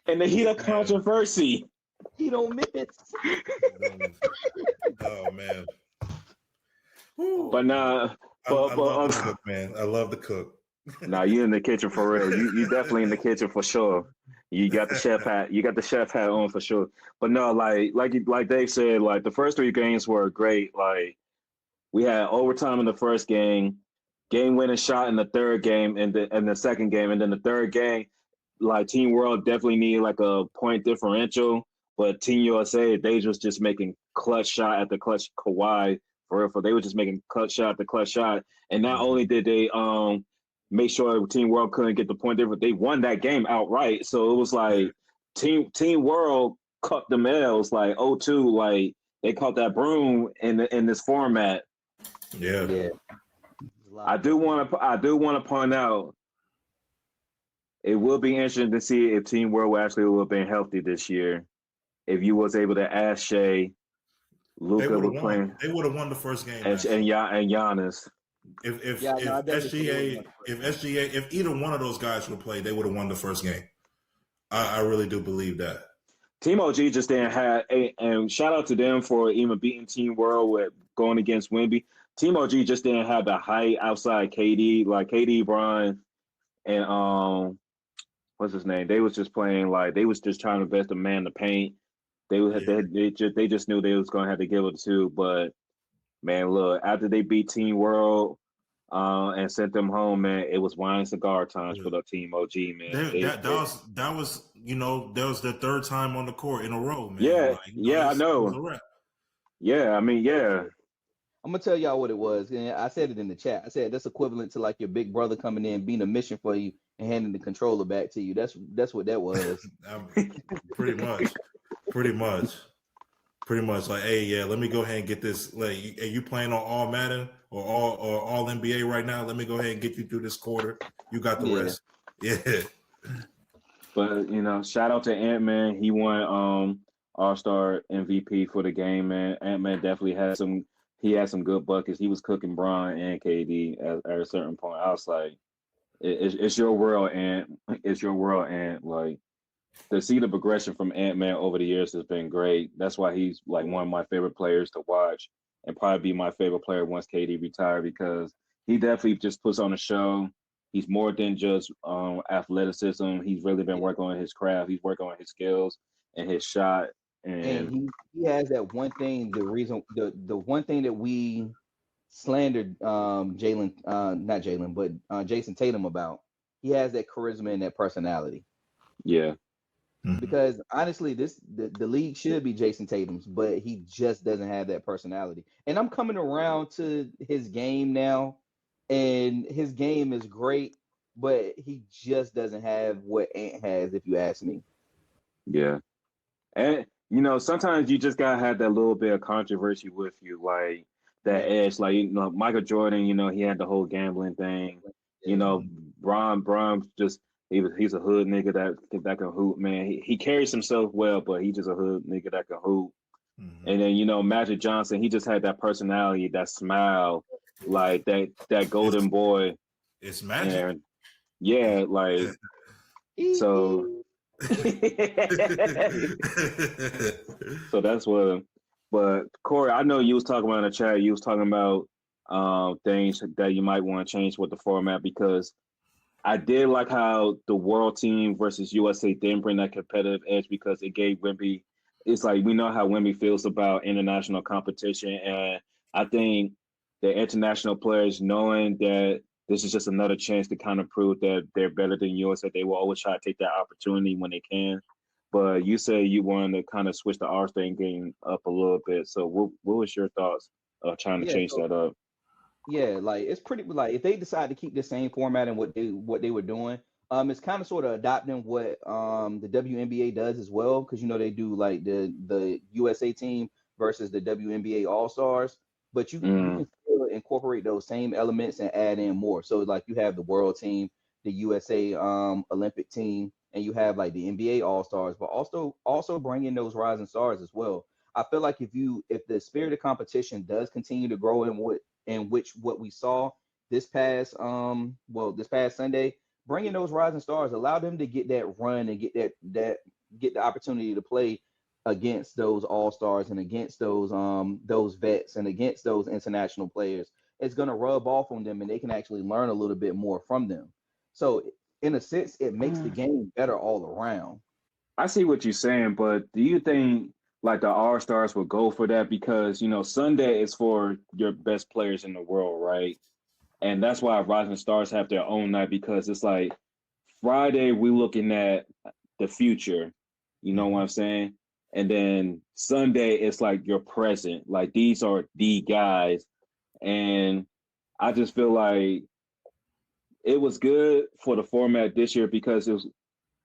In the heat of controversy. He don't miss. Oh man. But nah. I love the cook, man. I love the cook. Nah, you in the kitchen for real. You definitely in the kitchen for sure. You got the chef hat. You got the chef hat on for sure. But no, like Dave said, like the first 3 games were great. Like we had overtime in the first game winning shot in the third game, and the second game, and then the third game, like Team World definitely needed like a point differential, but Team USA they was just making clutch shot at the clutch. Kawhi for real, they were just making clutch shot at the clutch shot, and not only did they make sure Team World couldn't get the point difference, they won that game outright. So it was like Team World cut them L's like 0-2, like they caught that broom in this format. Yeah. I do want to point out it will be interesting to see if Team World actually would have been healthy this year. If you was able to ask Shea, Luka was playing. They would have won the first game. And Giannis. If either one of those guys would have played, they would have won the first game. I really do believe that. Team OG just didn't have, and shout out to them for even beating Team World with going against Wemby. Team OG just didn't have the height outside KD, like KD, Bron, and what's his name? They was just playing like they was just trying to best to man the paint. They just knew they was gonna have to give it to. But man, look, after they beat Team World and sent them home, man, it was wine and cigar times for the Team OG, man. That was their third time on the court in a row, man. I know. Yeah, I mean, yeah. I'm gonna tell y'all what it was, and I said it in the chat. I said that's equivalent to like your big brother coming in, being a mission for you, and handing the controller back to you. That's what that was. Pretty much. Like, hey, yeah, let me go ahead and get this. Like, are you playing on all Madden or all NBA right now? Let me go ahead and get you through this quarter. You got the rest. Yeah. But shout out to Ant-Man. He won All-Star MVP for the game, man. Ant-Man definitely had some good buckets. He was cooking Bron and KD at a certain point. I was like, it's your world, Ant. It's your world, Ant. Like, to see the progression from Ant-Man over the years has been great. That's why he's like one of my favorite players to watch and probably be my favorite player once KD retired, because he definitely just puts on a show. He's more than just athleticism. He's really been working on his craft. He's working on his skills and his shot. And he has that one thing. The one thing that we slandered Jason Tatum about. He has that charisma and that personality. Yeah. Because honestly, the league should be Jason Tatum's, but he just doesn't have that personality. And I'm coming around to his game now, and his game is great, but he just doesn't have what Ant has, if you ask me. Yeah. And sometimes you just gotta have that little bit of controversy with you, like that edge. Like Michael Jordan, he had the whole gambling thing. Bron just he's a hood nigga that can hoop, man. He carries himself well, but he just a hood nigga that can hoop. Mm-hmm. And then Magic Johnson, he just had that personality, that smile, like that golden boy. It's Magic. And yeah, like so. So that's what. But Corey, I know you was talking about in the chat. You was talking about things that you might want to change with the format, because I did like how the world team versus USA didn't bring that competitive edge, because it gave Wemby. It's like we know how Wemby feels about international competition, and I think the international players, knowing that this is just another chance to kind of prove that they're better than USA, they will always try to take that opportunity when they can. But you said you wanted to kind of switch the All-Star game up a little bit. So what was your thoughts of trying to change that up? Yeah, like it's pretty like if they decide to keep the same format and what they were doing, it's kind of sort of adopting what the WNBA does as well, because they do like the USA team versus the WNBA All-Stars, but you can still incorporate those same elements and add in more. So like you have the world team, the USA Olympic team, and you have like the NBA All-Stars, but also bring in those rising stars as well. I feel like if the spirit of competition does continue to grow in which what we saw this past Sunday, bringing those rising stars, allow them to get that run and get the opportunity to play against those all-stars and against those vets and against those international players. It's going to rub off on them, and they can actually learn a little bit more from them. So in a sense, it makes the game better all around. I see what you're saying, but do you think like the All-Stars will go for that? Because Sunday is for your best players in the world, right? And that's why Rising Stars have their own night, because it's like Friday we're looking at the future, you know what I'm saying? And then Sunday it's like your present, like these are the guys. And I just feel like it was good for the format this year, because it was,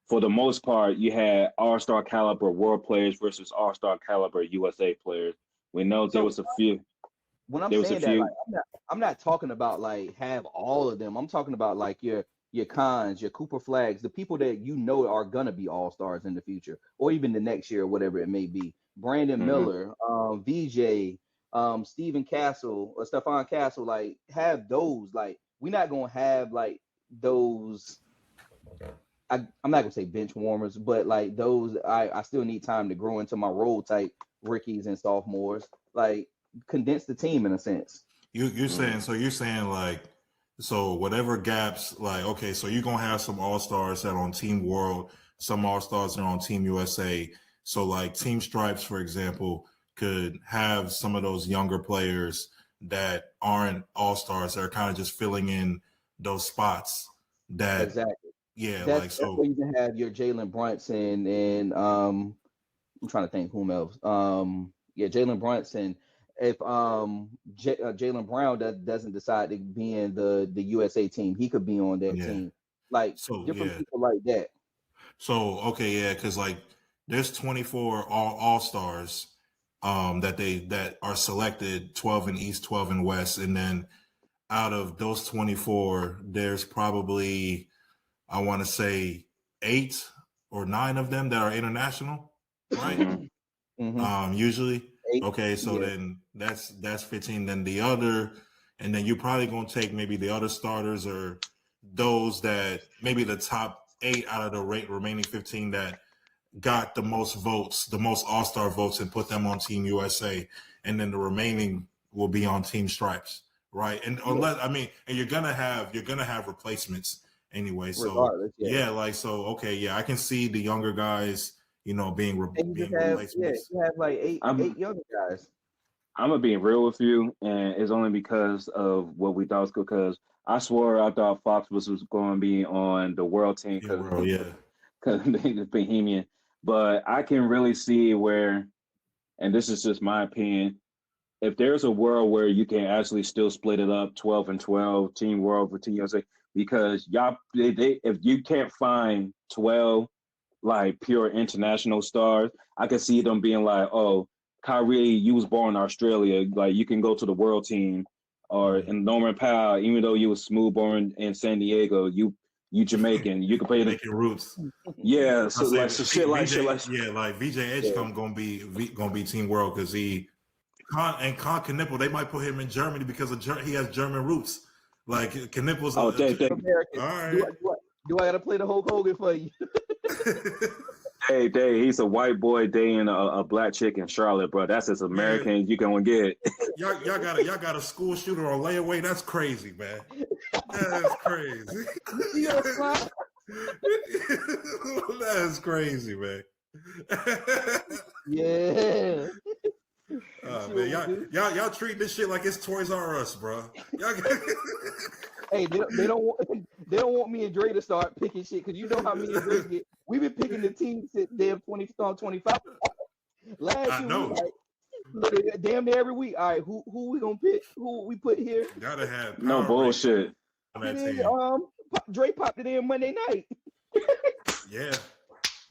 for the most part, you had all-star caliber world players versus all-star caliber USA players. We know there was a few. When I'm There was a saying that, few. like, I'm not talking about like have all of them. I'm talking about like your Cons, your Cooper Flags, the people that you know are gonna be all stars in the future, or even the next year, or whatever it may be. Brandon Miller, VJ, Stephen Castle, or Stephon Castle, like have those. Like we're not gonna have like those. I'm not gonna say bench warmers, but like those, I still need time to grow into my role type rookies and sophomores. Like condense the team in a sense. You're saying like, so whatever gaps, like, okay, so you're gonna have some all-stars that are on Team World, some all-stars that are on Team USA. So like Team Stripes, for example, could have some of those younger players that aren't all-stars that are kind of just filling in those spots that Exactly. Yeah, That's where you can have your Jalen Brunson and I'm trying to think whom else. Jalen Brunson. If Jalen Brown doesn't decide to be in the USA team, he could be on that team. Like different people like that. So because like there's 24 all stars that are selected, 12 in East, 12 in West, and then out of those 24, there's probably, I want to say 8 or 9 of them that are international, right? Usually. 8, okay, so then that's 15. Then the other, and then you're probably gonna take maybe the other starters or those that maybe the top 8 out of the remaining 15 that got the most votes, the most all-star votes, and put them on Team USA, and then the remaining will be on Team Stripes, right? And unless and you're gonna have replacements anyway. So I can see the younger guys, being replacements. You have like eight younger guys. I'm gonna be real with you, and it's only because of what we thought was good. Because I thought Fox was going to be on the world team because the Bohemian. But I can really see where, and this is just my opinion, if there's a world where you can actually still split it up 12 and 12, Team World for Team USA, because if you can't find 12 like pure international stars, I can see them being like, oh, Kyrie, you was born in Australia, like you can go to the world team, or in Norman Powell, even though you was smooth born in San Diego, you Jamaican, you can play the roots. Yeah, so like shit like VJ Edgecombe gonna be Team World because Con Knippel, they might put him in Germany because he has German roots. Like Knippel's American. All right. Do I gotta play the Hulk Hogan for you? Hey, he's a white boy dating a black chick in Charlotte, bro. That's as American as you can get. y'all got a school shooter on layaway. That's crazy, man. That's crazy. That's crazy, man. Yeah. Man, y'all treat this shit like it's Toys R Us, bro. Hey, they don't want me and Dre to start picking shit because you know how me and Dre get. We've been picking the team since damn 25. Last year, damn near every week. All right, who we gonna pick? Who we put here? Gotta have no bullshit. Dre popped it in Monday night. Yeah,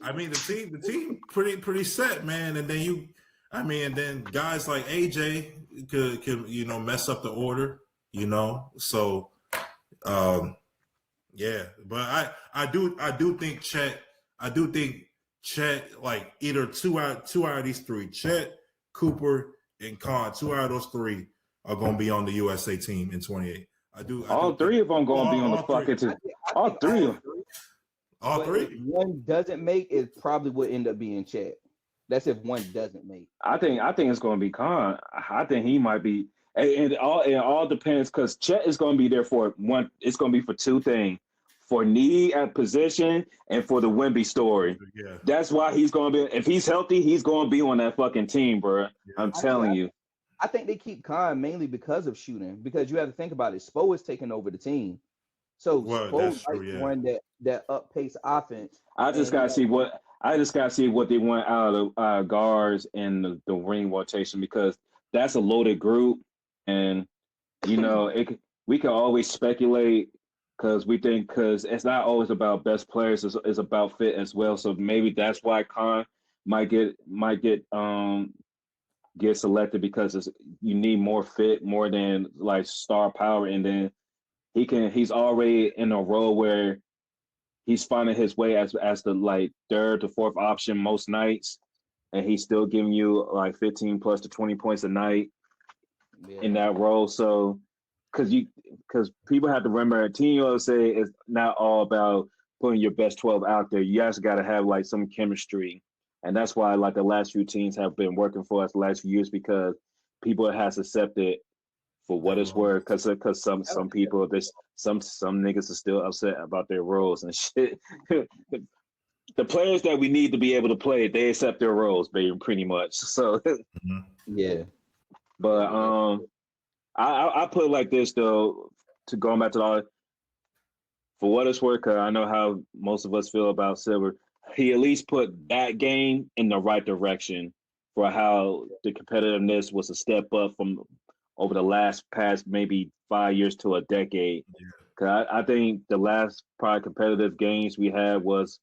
the team pretty set, man. And then and then guys like AJ could mess up the order, So, but I do think Chet, like either two out of these 3, Chet, Cooper, and Con, 2 out of those 3 are going to be on the USA team in 28. All 3 of them going to be on the fucking team. All 3 of them. All 3. If one doesn't make, it probably would end up being Chet. That's if one doesn't make. I think it's going to be Con. I think he might be, and it all depends because Chet is going to be there for one. It's going to be for 2 things: for need at position and for the Wemby story. Yeah, that's why he's going to be. If he's healthy, he's going to be on that fucking team, bro. Yeah. I'm telling you. I think they keep Con mainly because of shooting. Because you have to think about it. Spo is taking over the team, so Spo's like one that up pace offense. I just gotta see what they want out of guards and the ring rotation because that's a loaded group, and we can always speculate because it's not always about best players; it's about fit as well. So maybe that's why Con might get get selected because you need more fit, more than like star power, and then he's already in a role where he's finding his way as the like third to fourth option most nights, and he's still giving you like 15 plus to 20 points a night in that role. So because people have to remember, Team USA is not all about putting your best 12 out there. You guys got to have like some chemistry, and that's why like the last few teams have been working for us the last few years, because people has accepted for what it's worth. Because some people, some niggas are still upset about their roles and shit. The players that we need to be able to play, they accept their roles, baby, pretty much. So yeah. But I put it like this though, to going back to all, for what it's worth, 'cause I know how most of us feel about Silver. He at least put that game in the right direction for how the competitiveness was a step up from over the past maybe 5 years to a decade. Cause I think the last probably competitive games we had was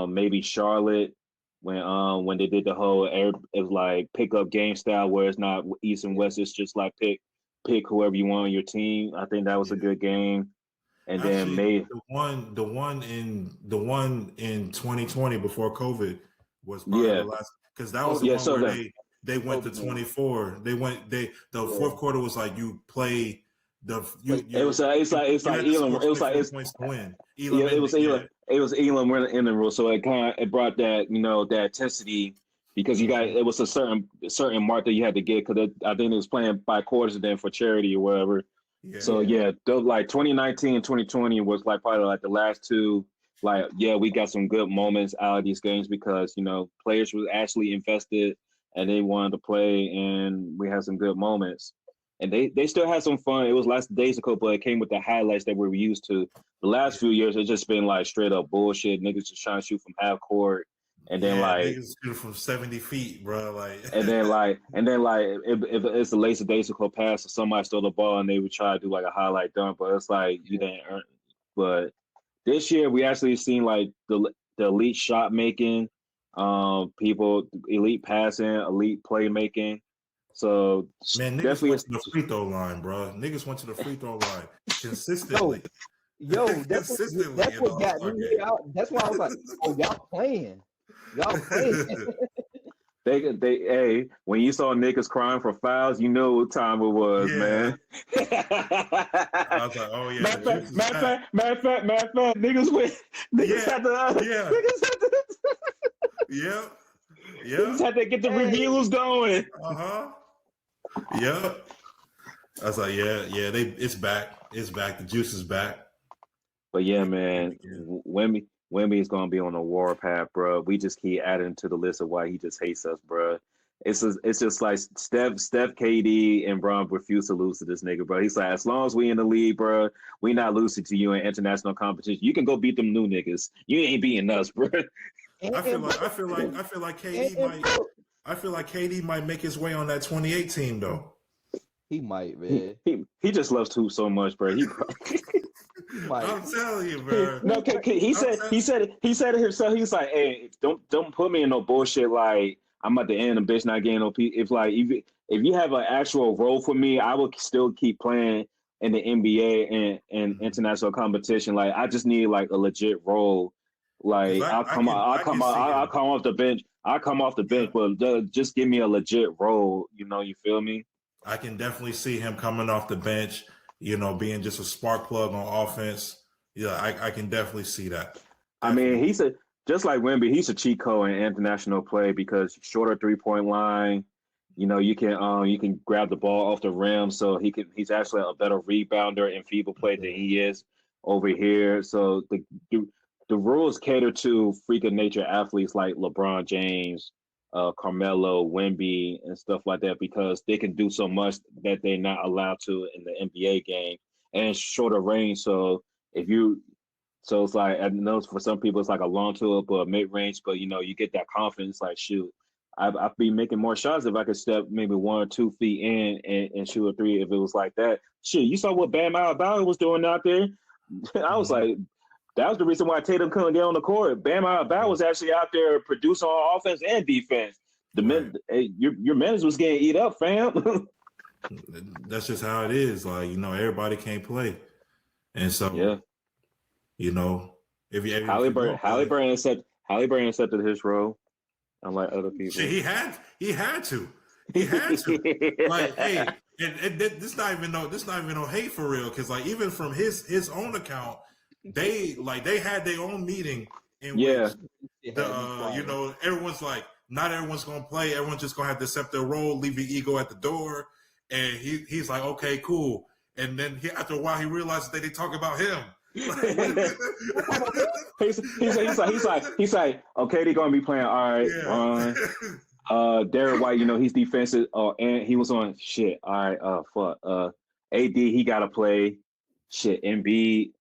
maybe Charlotte when they did the whole it was like pickup game style where it's not East and West, it's just like pick whoever you want on your team. I think that was a good game. And actually, then maybe the one in 2020 before COVID was probably the last, because that was the one where they went to 24. The fourth quarter was like you play it's like Elam. It was like points to win. It was Elam in the rule, so it brought that that intensity, because it was a certain mark that you had to get, because I think it was playing by quarters then for charity or whatever. So like 2019 and 2020 was like probably like the last two. Like we got some good moments out of these games because players were actually invested and they wanted to play, and we had some good moments. And they still had some fun. It was last days ago, but it came with the highlights that we were used to. The last few years, it's just been like straight up bullshit. Niggas just trying to shoot from half court, and then like niggas shoot from 70 feet, bro. Like, and then if it's a lazy days ago pass or somebody stole the ball and they would try to do like a highlight dunk, but it's like you didn't earn. But this year we actually seen like the elite shot making, people, elite passing, elite playmaking. So man, niggas went to the free throw line, bro. Niggas went to the free throw line consistently. Yo, that's what got me out. That's why I was like, oh, y'all playing. Hey, when you saw niggas crying for fouls, you know what time it was, man. I was like, oh yeah. Matter of fact, niggas had to get the reviews going. Yeah. I was like, it's back. It's back. The juice is back. But yeah, man, Wemby is gonna be on the warpath, bro. We just keep adding to the list of why he just hates us, bro. It's just like Steph, KD, and Bron refuse to lose to this nigga, bro. He's like, as long as we in the league, bro, we not losing to you in international competition. You can go beat them new niggas. You ain't beating us, bro. I feel like KD might make his way on that 28 team though. He might, man. He just loves Hoop so much, bro. I'm telling you, bro. No, he said it himself. He's like, hey, don't put me in no bullshit. Like I'm at the end of bitch not getting no. If you have an actual role for me, I will still keep playing in the NBA and international competition. Like I just need like a legit role. Like I'll come off the bench. I'll come off the bench, but just give me a legit role. You feel me? I can definitely see him coming off the bench, being just a spark plug on offense. Yeah, I can definitely see that. Definitely. I mean, just like Wemby, he's a cheat code in international play because shorter 3-point line. You can grab the ball off the rim, so he's actually a better rebounder in FIBA play than he is over here. So the rules cater to freak of nature athletes like LeBron James, Carmelo, Wemby, and stuff like that, because they can do so much that they're not allowed to in the NBA game, and it's shorter range. So it's like, I know for some people it's like a long tool, but mid range, but you get that confidence. Like shoot, I'd be making more shots if I could step maybe 1 or 2 feet in and shoot a three. If it was like that, shit, you saw what Bam Adebayo was doing out there. I was like, that was the reason why Tatum couldn't get on the court. Bam Adebayo was actually out there producing on offense and defense. your minutes was getting eat up, fam. That's just how it is. Like, everybody can't play. And so, if you Halliburton accepted his role, unlike other people. Shit, he had to. Like, hey, and this not even no hate for real, because like even from his own account, they had their own meeting in which everyone's like, not everyone's gonna play, everyone's just gonna have to accept their role, leave your ego at the door, and he's like, okay, cool, and then after a while he realizes that they talk about him. he's like, okay, they're gonna be playing. All right, Derek White, he's defensive. And he was on shit. All right, fuck. AD, he gotta play. Shit, Embiid.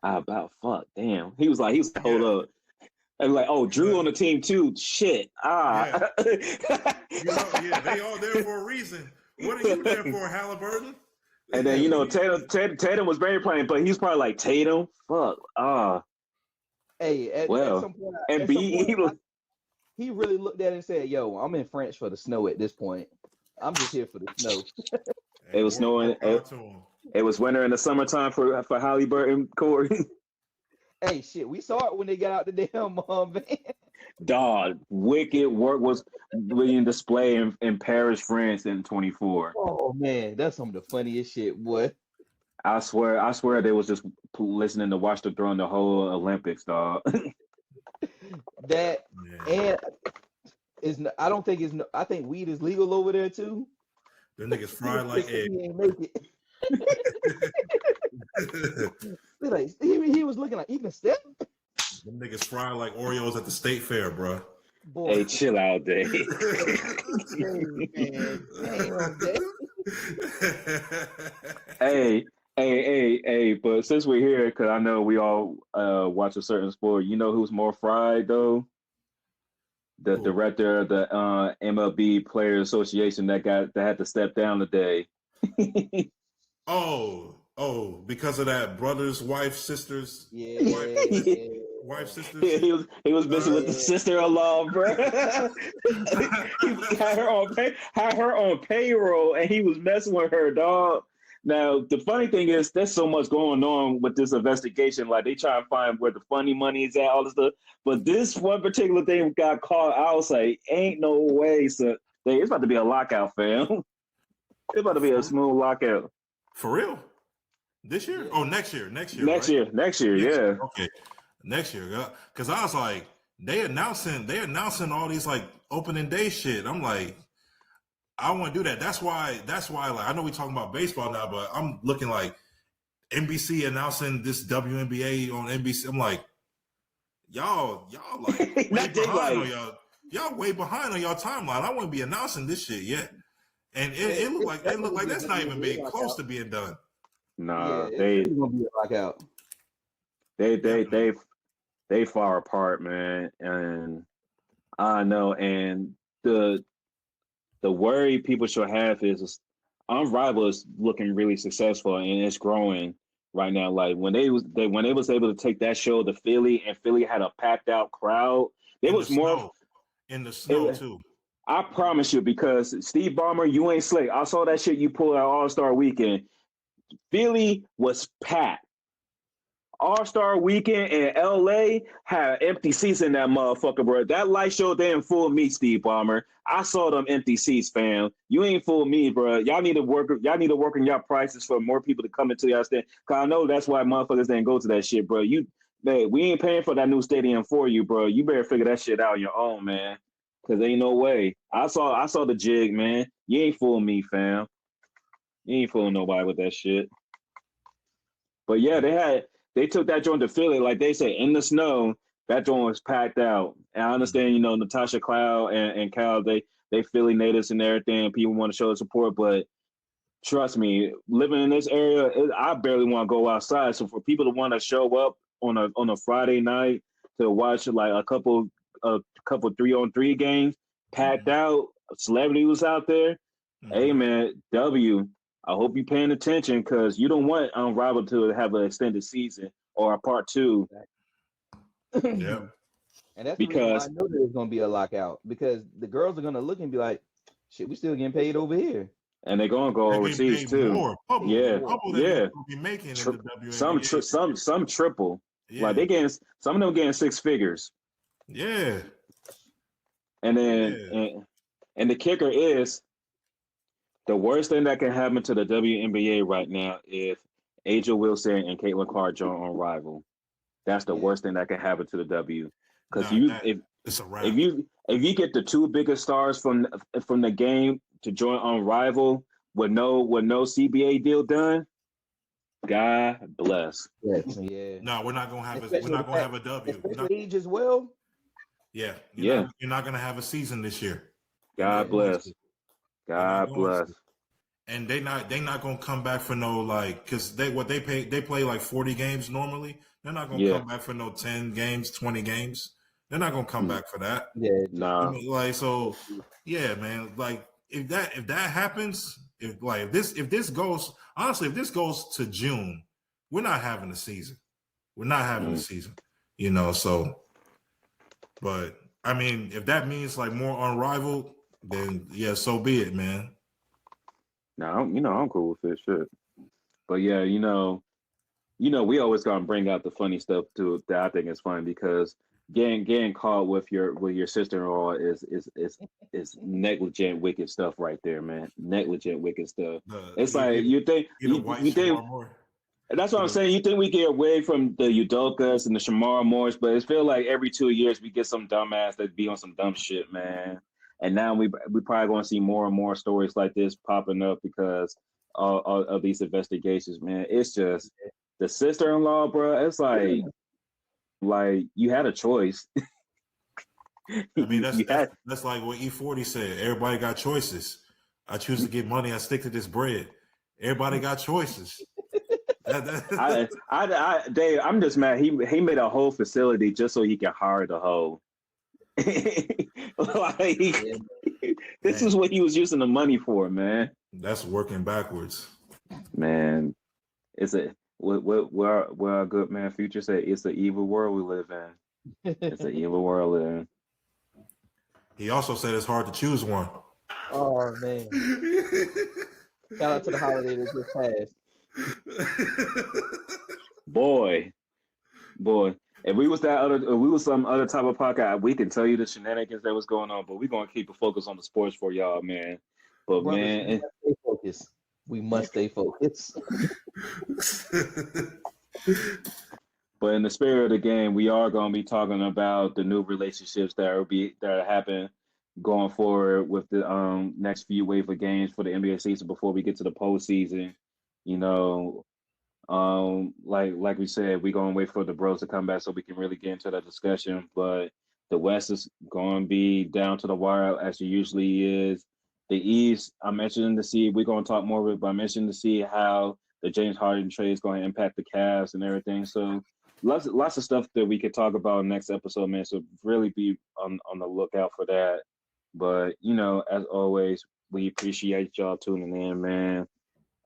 About fuck. Damn. He was like, hold up. And like, Drew on the team too. Shit. They all there for a reason. What are you there for, Halliburton? And then Tatum was very playing, but he's probably like, Tatum, fuck, Hey, at some point, he really looked at it and said, "Yo, I'm in France for the snow at this point. I'm just here for the snow." It was snowing. It was winter in the summertime for Halliburton, Corey. Hey, shit, we saw it when they got out the damn van. Dog, wicked work was being displayed in Paris, France in 24. Oh man, that's some of the funniest shit, boy. I swear they was just listening to Watch the Throne the whole Olympics, dog. I think weed is legal over there too. The niggas fried like egg. He ain't make it. He was looking like even step. Them niggas fried like Oreos at the state fair, bro. Boy. Hey, chill out, Dave. Hey, but since we're here, because I know we all watch a certain sport, you know who's more fried, though? The director of the MLB Players Association that had to step down today. Because of that brothers, wife, sisters. Wife, sisters. Yeah, he was busy with the sister-in-law, bro. He had her on payroll, and he was messing with her, dog. Now the funny thing is, there's so much going on with this investigation. Like they try to find where the funny money is at, all this stuff. But this one particular thing got caught. I was like, ain't no way, so it's about to be a lockout, fam. It's about to be a smooth lockout. For real? This year? Oh, next year. Next year, yeah. Okay. Next year. Because I was like, they announcing all these like opening day shit. I'm like, I want to do that. That's why like I know we talking about baseball now, but I'm looking like NBC announcing this WNBA on NBC. I'm like, y'all like way behind on y'all way behind on y'all timeline. I wouldn't be announcing this shit yet. And it looked like that's not even being close to being done. Nah, it's gonna be a lockout. They far apart, man, and I know. And the worry people should have is Unrivaled is looking really successful and it's growing right now. Like when they was able to take that show to Philly, and Philly had a packed out crowd. It was more in the snow too. I promise you, because Steve Ballmer, you ain't slick. I saw that shit you pulled out All-Star Weekend. Philly was packed. All-Star Weekend in LA had empty seats in that motherfucker, bro. That light show didn't fool me, Steve Ballmer. I saw them empty seats, fam. You ain't fool me, bro. Y'all need to work on your prices for more people to come into y'all stand. Cause I know that's why motherfuckers didn't go to that shit, bro. We ain't paying for that new stadium for you, bro. You better figure that shit out on your own, man. Cause ain't no way. I saw the jig, man. You ain't fooling me, fam. You ain't fooling nobody with that shit. But yeah, they took that joint to Philly, like they say, in the snow. That joint was packed out. And I understand, Natasha Cloud and Cal, they Philly natives and everything. People want to show their support, but trust me, living in this area, I barely want to go outside. So for people to want to show up on a Friday night to watch like a couple 3-on-3 games, packed out, celebrity was out there. Hey man, I hope you're paying attention, because you don't want Unrivaled to have an extended season or a part 2. Yeah. And that's the reason why I know that there's going to be a lockout, because the girls are going to look and be like, shit, we still getting paid over here. And they're going to go overseas too. More. Yeah. They're be making in the WNBA. Some triple. Yeah. Like some of them getting 6 figures. Yeah. And then and the kicker is, the worst thing that can happen to the WNBA right now is Aja Wilson and Caitlin Clark join Unrivaled. That's the worst thing that can happen to the W. Because if you get the 2 biggest stars from the game to join Unrivaled with no CBA deal done, God bless. Yeah. No, we're not gonna have a W. Age as well. Yeah. You're not gonna have a season this year. God bless. God bless. And they not gonna come back for no, like, because they play like 40 games normally. They're not gonna come back for no 10 games, 20 games. They're not gonna come back for that. Yeah, no. Man. Like if that happens, if this goes to June, we're not having a season. We're not having a season. So. But I mean, if that means like more Unrivaled, then yeah, so be it, man. No, I'm cool with it, shit. But yeah, we always gonna bring out the funny stuff too that I think is funny, because getting caught with your sister-in-law is negligent, wicked stuff right there, man. Negligent, wicked stuff. It's like you think. That's what I'm saying. You think we get away from the Udokas and the Shamar Moores, but it feels like every 2 years we get some dumbass that be on some dumb shit, man. And now we probably going to see more and more stories like this popping up because of these investigations, man. It's just the sister-in-law, bro. It's like you had a choice. I mean, that's like what E40 said. Everybody got choices. I choose to get money. I stick to this bread. Everybody got choices. Dave, I'm just mad. He made a whole facility just so he can hire the hoe. This is what he was using the money for, man. That's working backwards, man. It's what our good man Future said. It's the evil world we live in. It's the evil world we live in. He also said it's hard to choose one. Oh man! Shout out to the holiday that just passed. Boy, if we was some other type of podcast, we can tell you the shenanigans that was going on, but we're gonna keep a focus on the sports for y'all, man. But brothers, we must stay focused. But in the spirit of the game, we are gonna be talking about the new relationships that happen going forward with the next few wave of games for the NBA season before we get to the postseason. Like we said, we're gonna wait for the bros to come back so we can really get into that discussion. But the West is gonna be down to the wire as it usually is. The East, I'm mentioning to see, we're gonna talk more of it, but I'm mentioning to see how the James Harden trade is going to impact the Cavs and everything. So lots of stuff that we could talk about next episode, man. So really be on the lookout for that. But as always, we appreciate y'all tuning in, man.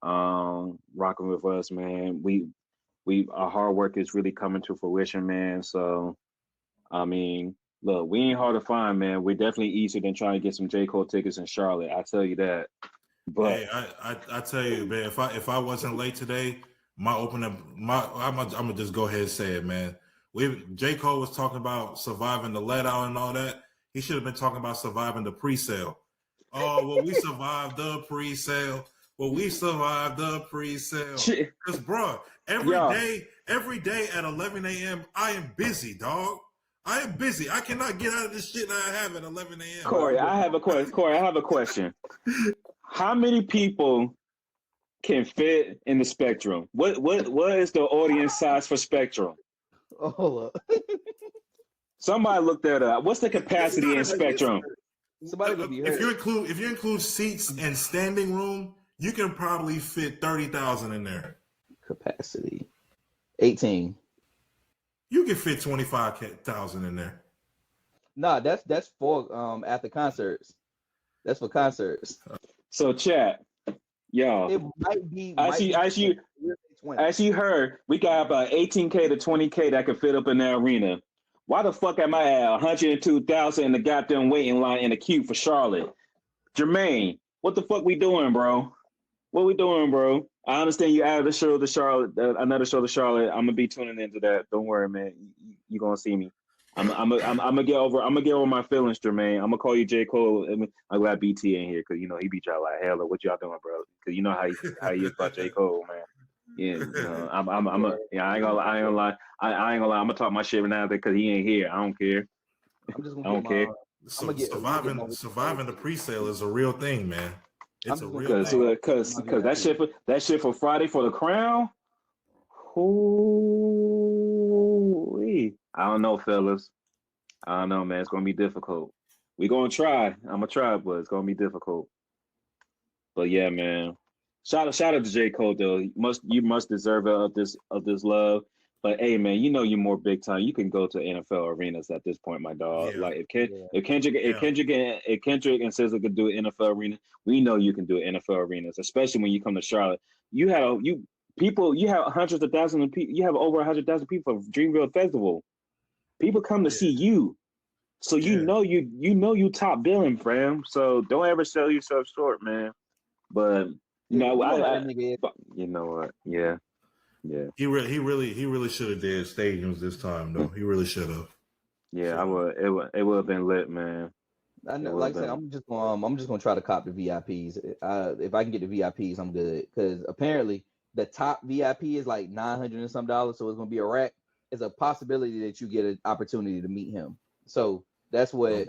Rocking with us, man. Our hard work is really coming to fruition, man. So I mean, look, we ain't hard to find, man. We're definitely easier than trying to get some J. Cole tickets in Charlotte. I tell you that. But hey, I tell you, man, if I wasn't late today, I'm gonna just go ahead and say it, man. J. Cole was talking about surviving the let out and all that. He should have been talking about surviving the pre-sale. Oh, well, we survived the pre-sale. Because, bro, every day at 11 a.m., I am busy, dog. I am busy. I cannot get out of this shit that I have at 11 a.m. Corey, I have a question. How many people can fit in the Spectrum? What is the audience size for Spectrum? Oh, hold up. Somebody look that up. What's the capacity in Spectrum? Somebody gonna be hurt. If you include seats and standing room, you can probably fit 30,000 in there. Capacity 18. You can fit 25,000 in there. Nah, that's for after concerts. That's for concerts. So chat, y'all. It might be. As you heard, we got about 18K to 20K that can fit up in the arena. Why the fuck am I at 102,000 in the goddamn waiting line in the queue for Charlotte? Jermaine, what the fuck we doing, bro? What we doing, bro? I understand you added a show to Charlotte, another show to Charlotte. I'm gonna be tuning into that. Don't worry, man. You gonna see me. I'm gonna get over my feelings, Jermaine. I'm gonna call you J. Cole. I'm glad BT ain't here because he beat y'all like hell. What y'all doing, bro? Because you know how he is about J. Cole, man. Yeah, I ain't gonna lie. I ain't gonna lie. I'm gonna talk my shit now because he ain't here. I don't care. I'm just gonna I don't care. Surviving the pre-sale is a real thing, man. It's a real thing. Because that shit for Friday for the crown. Ooh, I don't know, fellas. I don't know, man. It's gonna be difficult. We're gonna try. I'm gonna try, but it's gonna be difficult. But yeah, man. Shout out to J. Cole though. You must deserve of this love. But hey, man, you know you're more big time. You can go to NFL arenas at this point, my dog. Yeah. Like if Kendrick and SZA could do an NFL arena, we know you can do NFL arenas, especially when you come to Charlotte. You have hundreds of thousands of people. You have over 100,000 people for Dreamville Festival. People come to see you, so you know you top billing, fam. So don't ever sell yourself short, man. But you know what? Yeah. He really should have did stadiums this time, though. He really should have. Yeah, so. It would have been lit, man. I know, like I said, I'm just gonna try to cop the VIPs. If I can get the VIPs, I'm good. Because apparently the top VIP is like $900 and some dollars, so it's gonna be a rack. It's a possibility that you get an opportunity to meet him. So that's what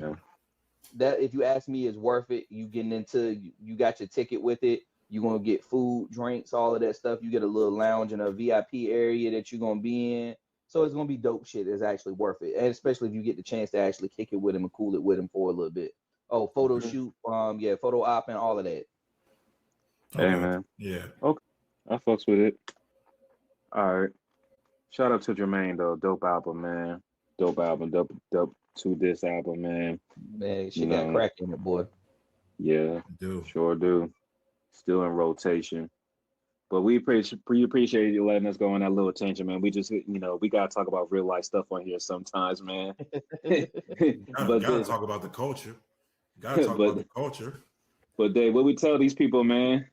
that, if you ask me, is worth it. You getting into, you got your ticket with it. You're gonna get food, drinks, all of that stuff. You get a little lounge in a VIP area that you're gonna be in. So it's gonna be dope shit. It's actually worth it, and especially if you get the chance to actually kick it with him and cool it with him for a little bit. Oh, photo shoot, photo op and all of that. Hey man, yeah, okay, I fucks with it. All right, shout out to Jermaine though, dope album, man. Dope album, dope to this album, man. Man, she got crack in it, boy. Yeah, sure do. Still in rotation. But we appreciate you letting us go on that little tangent, man. We just, we gotta talk about real life stuff on here sometimes, man. Gotta talk about the culture. Gotta talk about the culture. But Dave, what we tell these people, man?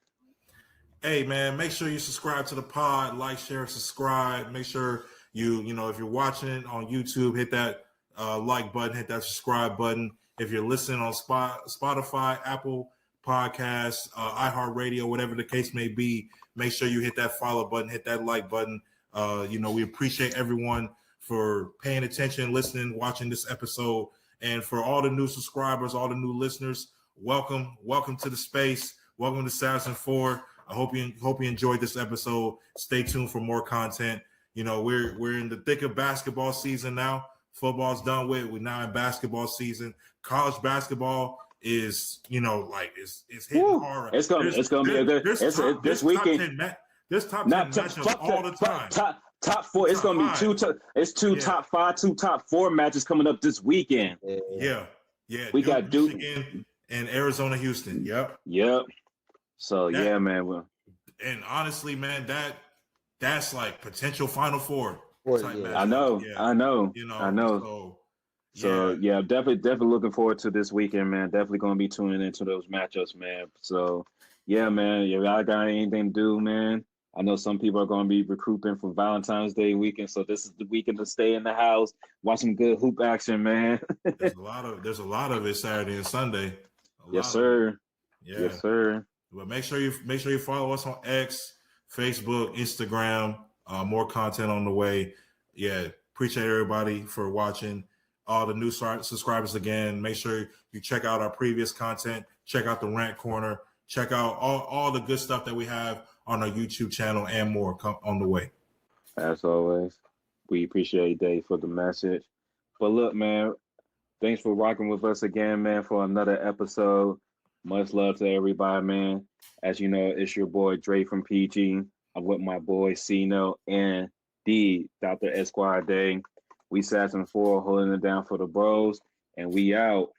Hey, man, make sure you subscribe to the pod, like, share, subscribe. Make sure you if you're watching on YouTube, hit that like button, hit that subscribe button. If you're listening on Spotify, Apple Podcasts, iHeartRadio, whatever the case may be, make sure you hit that follow button, hit that like button. We appreciate everyone for paying attention, listening, watching this episode. And for all the new subscribers, all the new listeners, welcome to the space. Welcome to Sass and 4. I hope you enjoyed this episode. Stay tuned for more content. We're in the thick of basketball season now. Football's done with. We're now in basketball season. College basketball is it's hitting hard. It's gonna be a good this weekend. There's top 10 matchups all the time. Top 4. It's gonna be two top 5, 2 top 4 matches coming up this weekend. Yeah. We got Duke, Michigan, and Arizona, Houston. Yep. So yeah, man. And honestly, man, that's like potential Final Four. I know. So yeah, definitely looking forward to this weekend, man. Definitely gonna be tuning into those matchups, man. So yeah, man, if y'all got anything to do, man. I know some people are gonna be recouping from Valentine's Day weekend, so this is the weekend to stay in the house, watch some good hoop action, man. There's a lot of it Saturday and Sunday. Yes, sir. Yeah. Yes, sir. But make sure you follow us on X, Facebook, Instagram. More content on the way. Yeah, appreciate everybody for watching. All the new subscribers again. Make sure you check out our previous content. Check out the Rant Corner. Check out all the good stuff that we have on our YouTube channel and more on the way. As always, we appreciate Dave for the message. But look, man, thanks for rocking with us again, man, for another episode. Much love to everybody, man. As you know, it's your boy Dre from PG. I'm with my boy Cino and the Dr. Esquire Day. We Sass and 4 holding it down for the bros, and we out.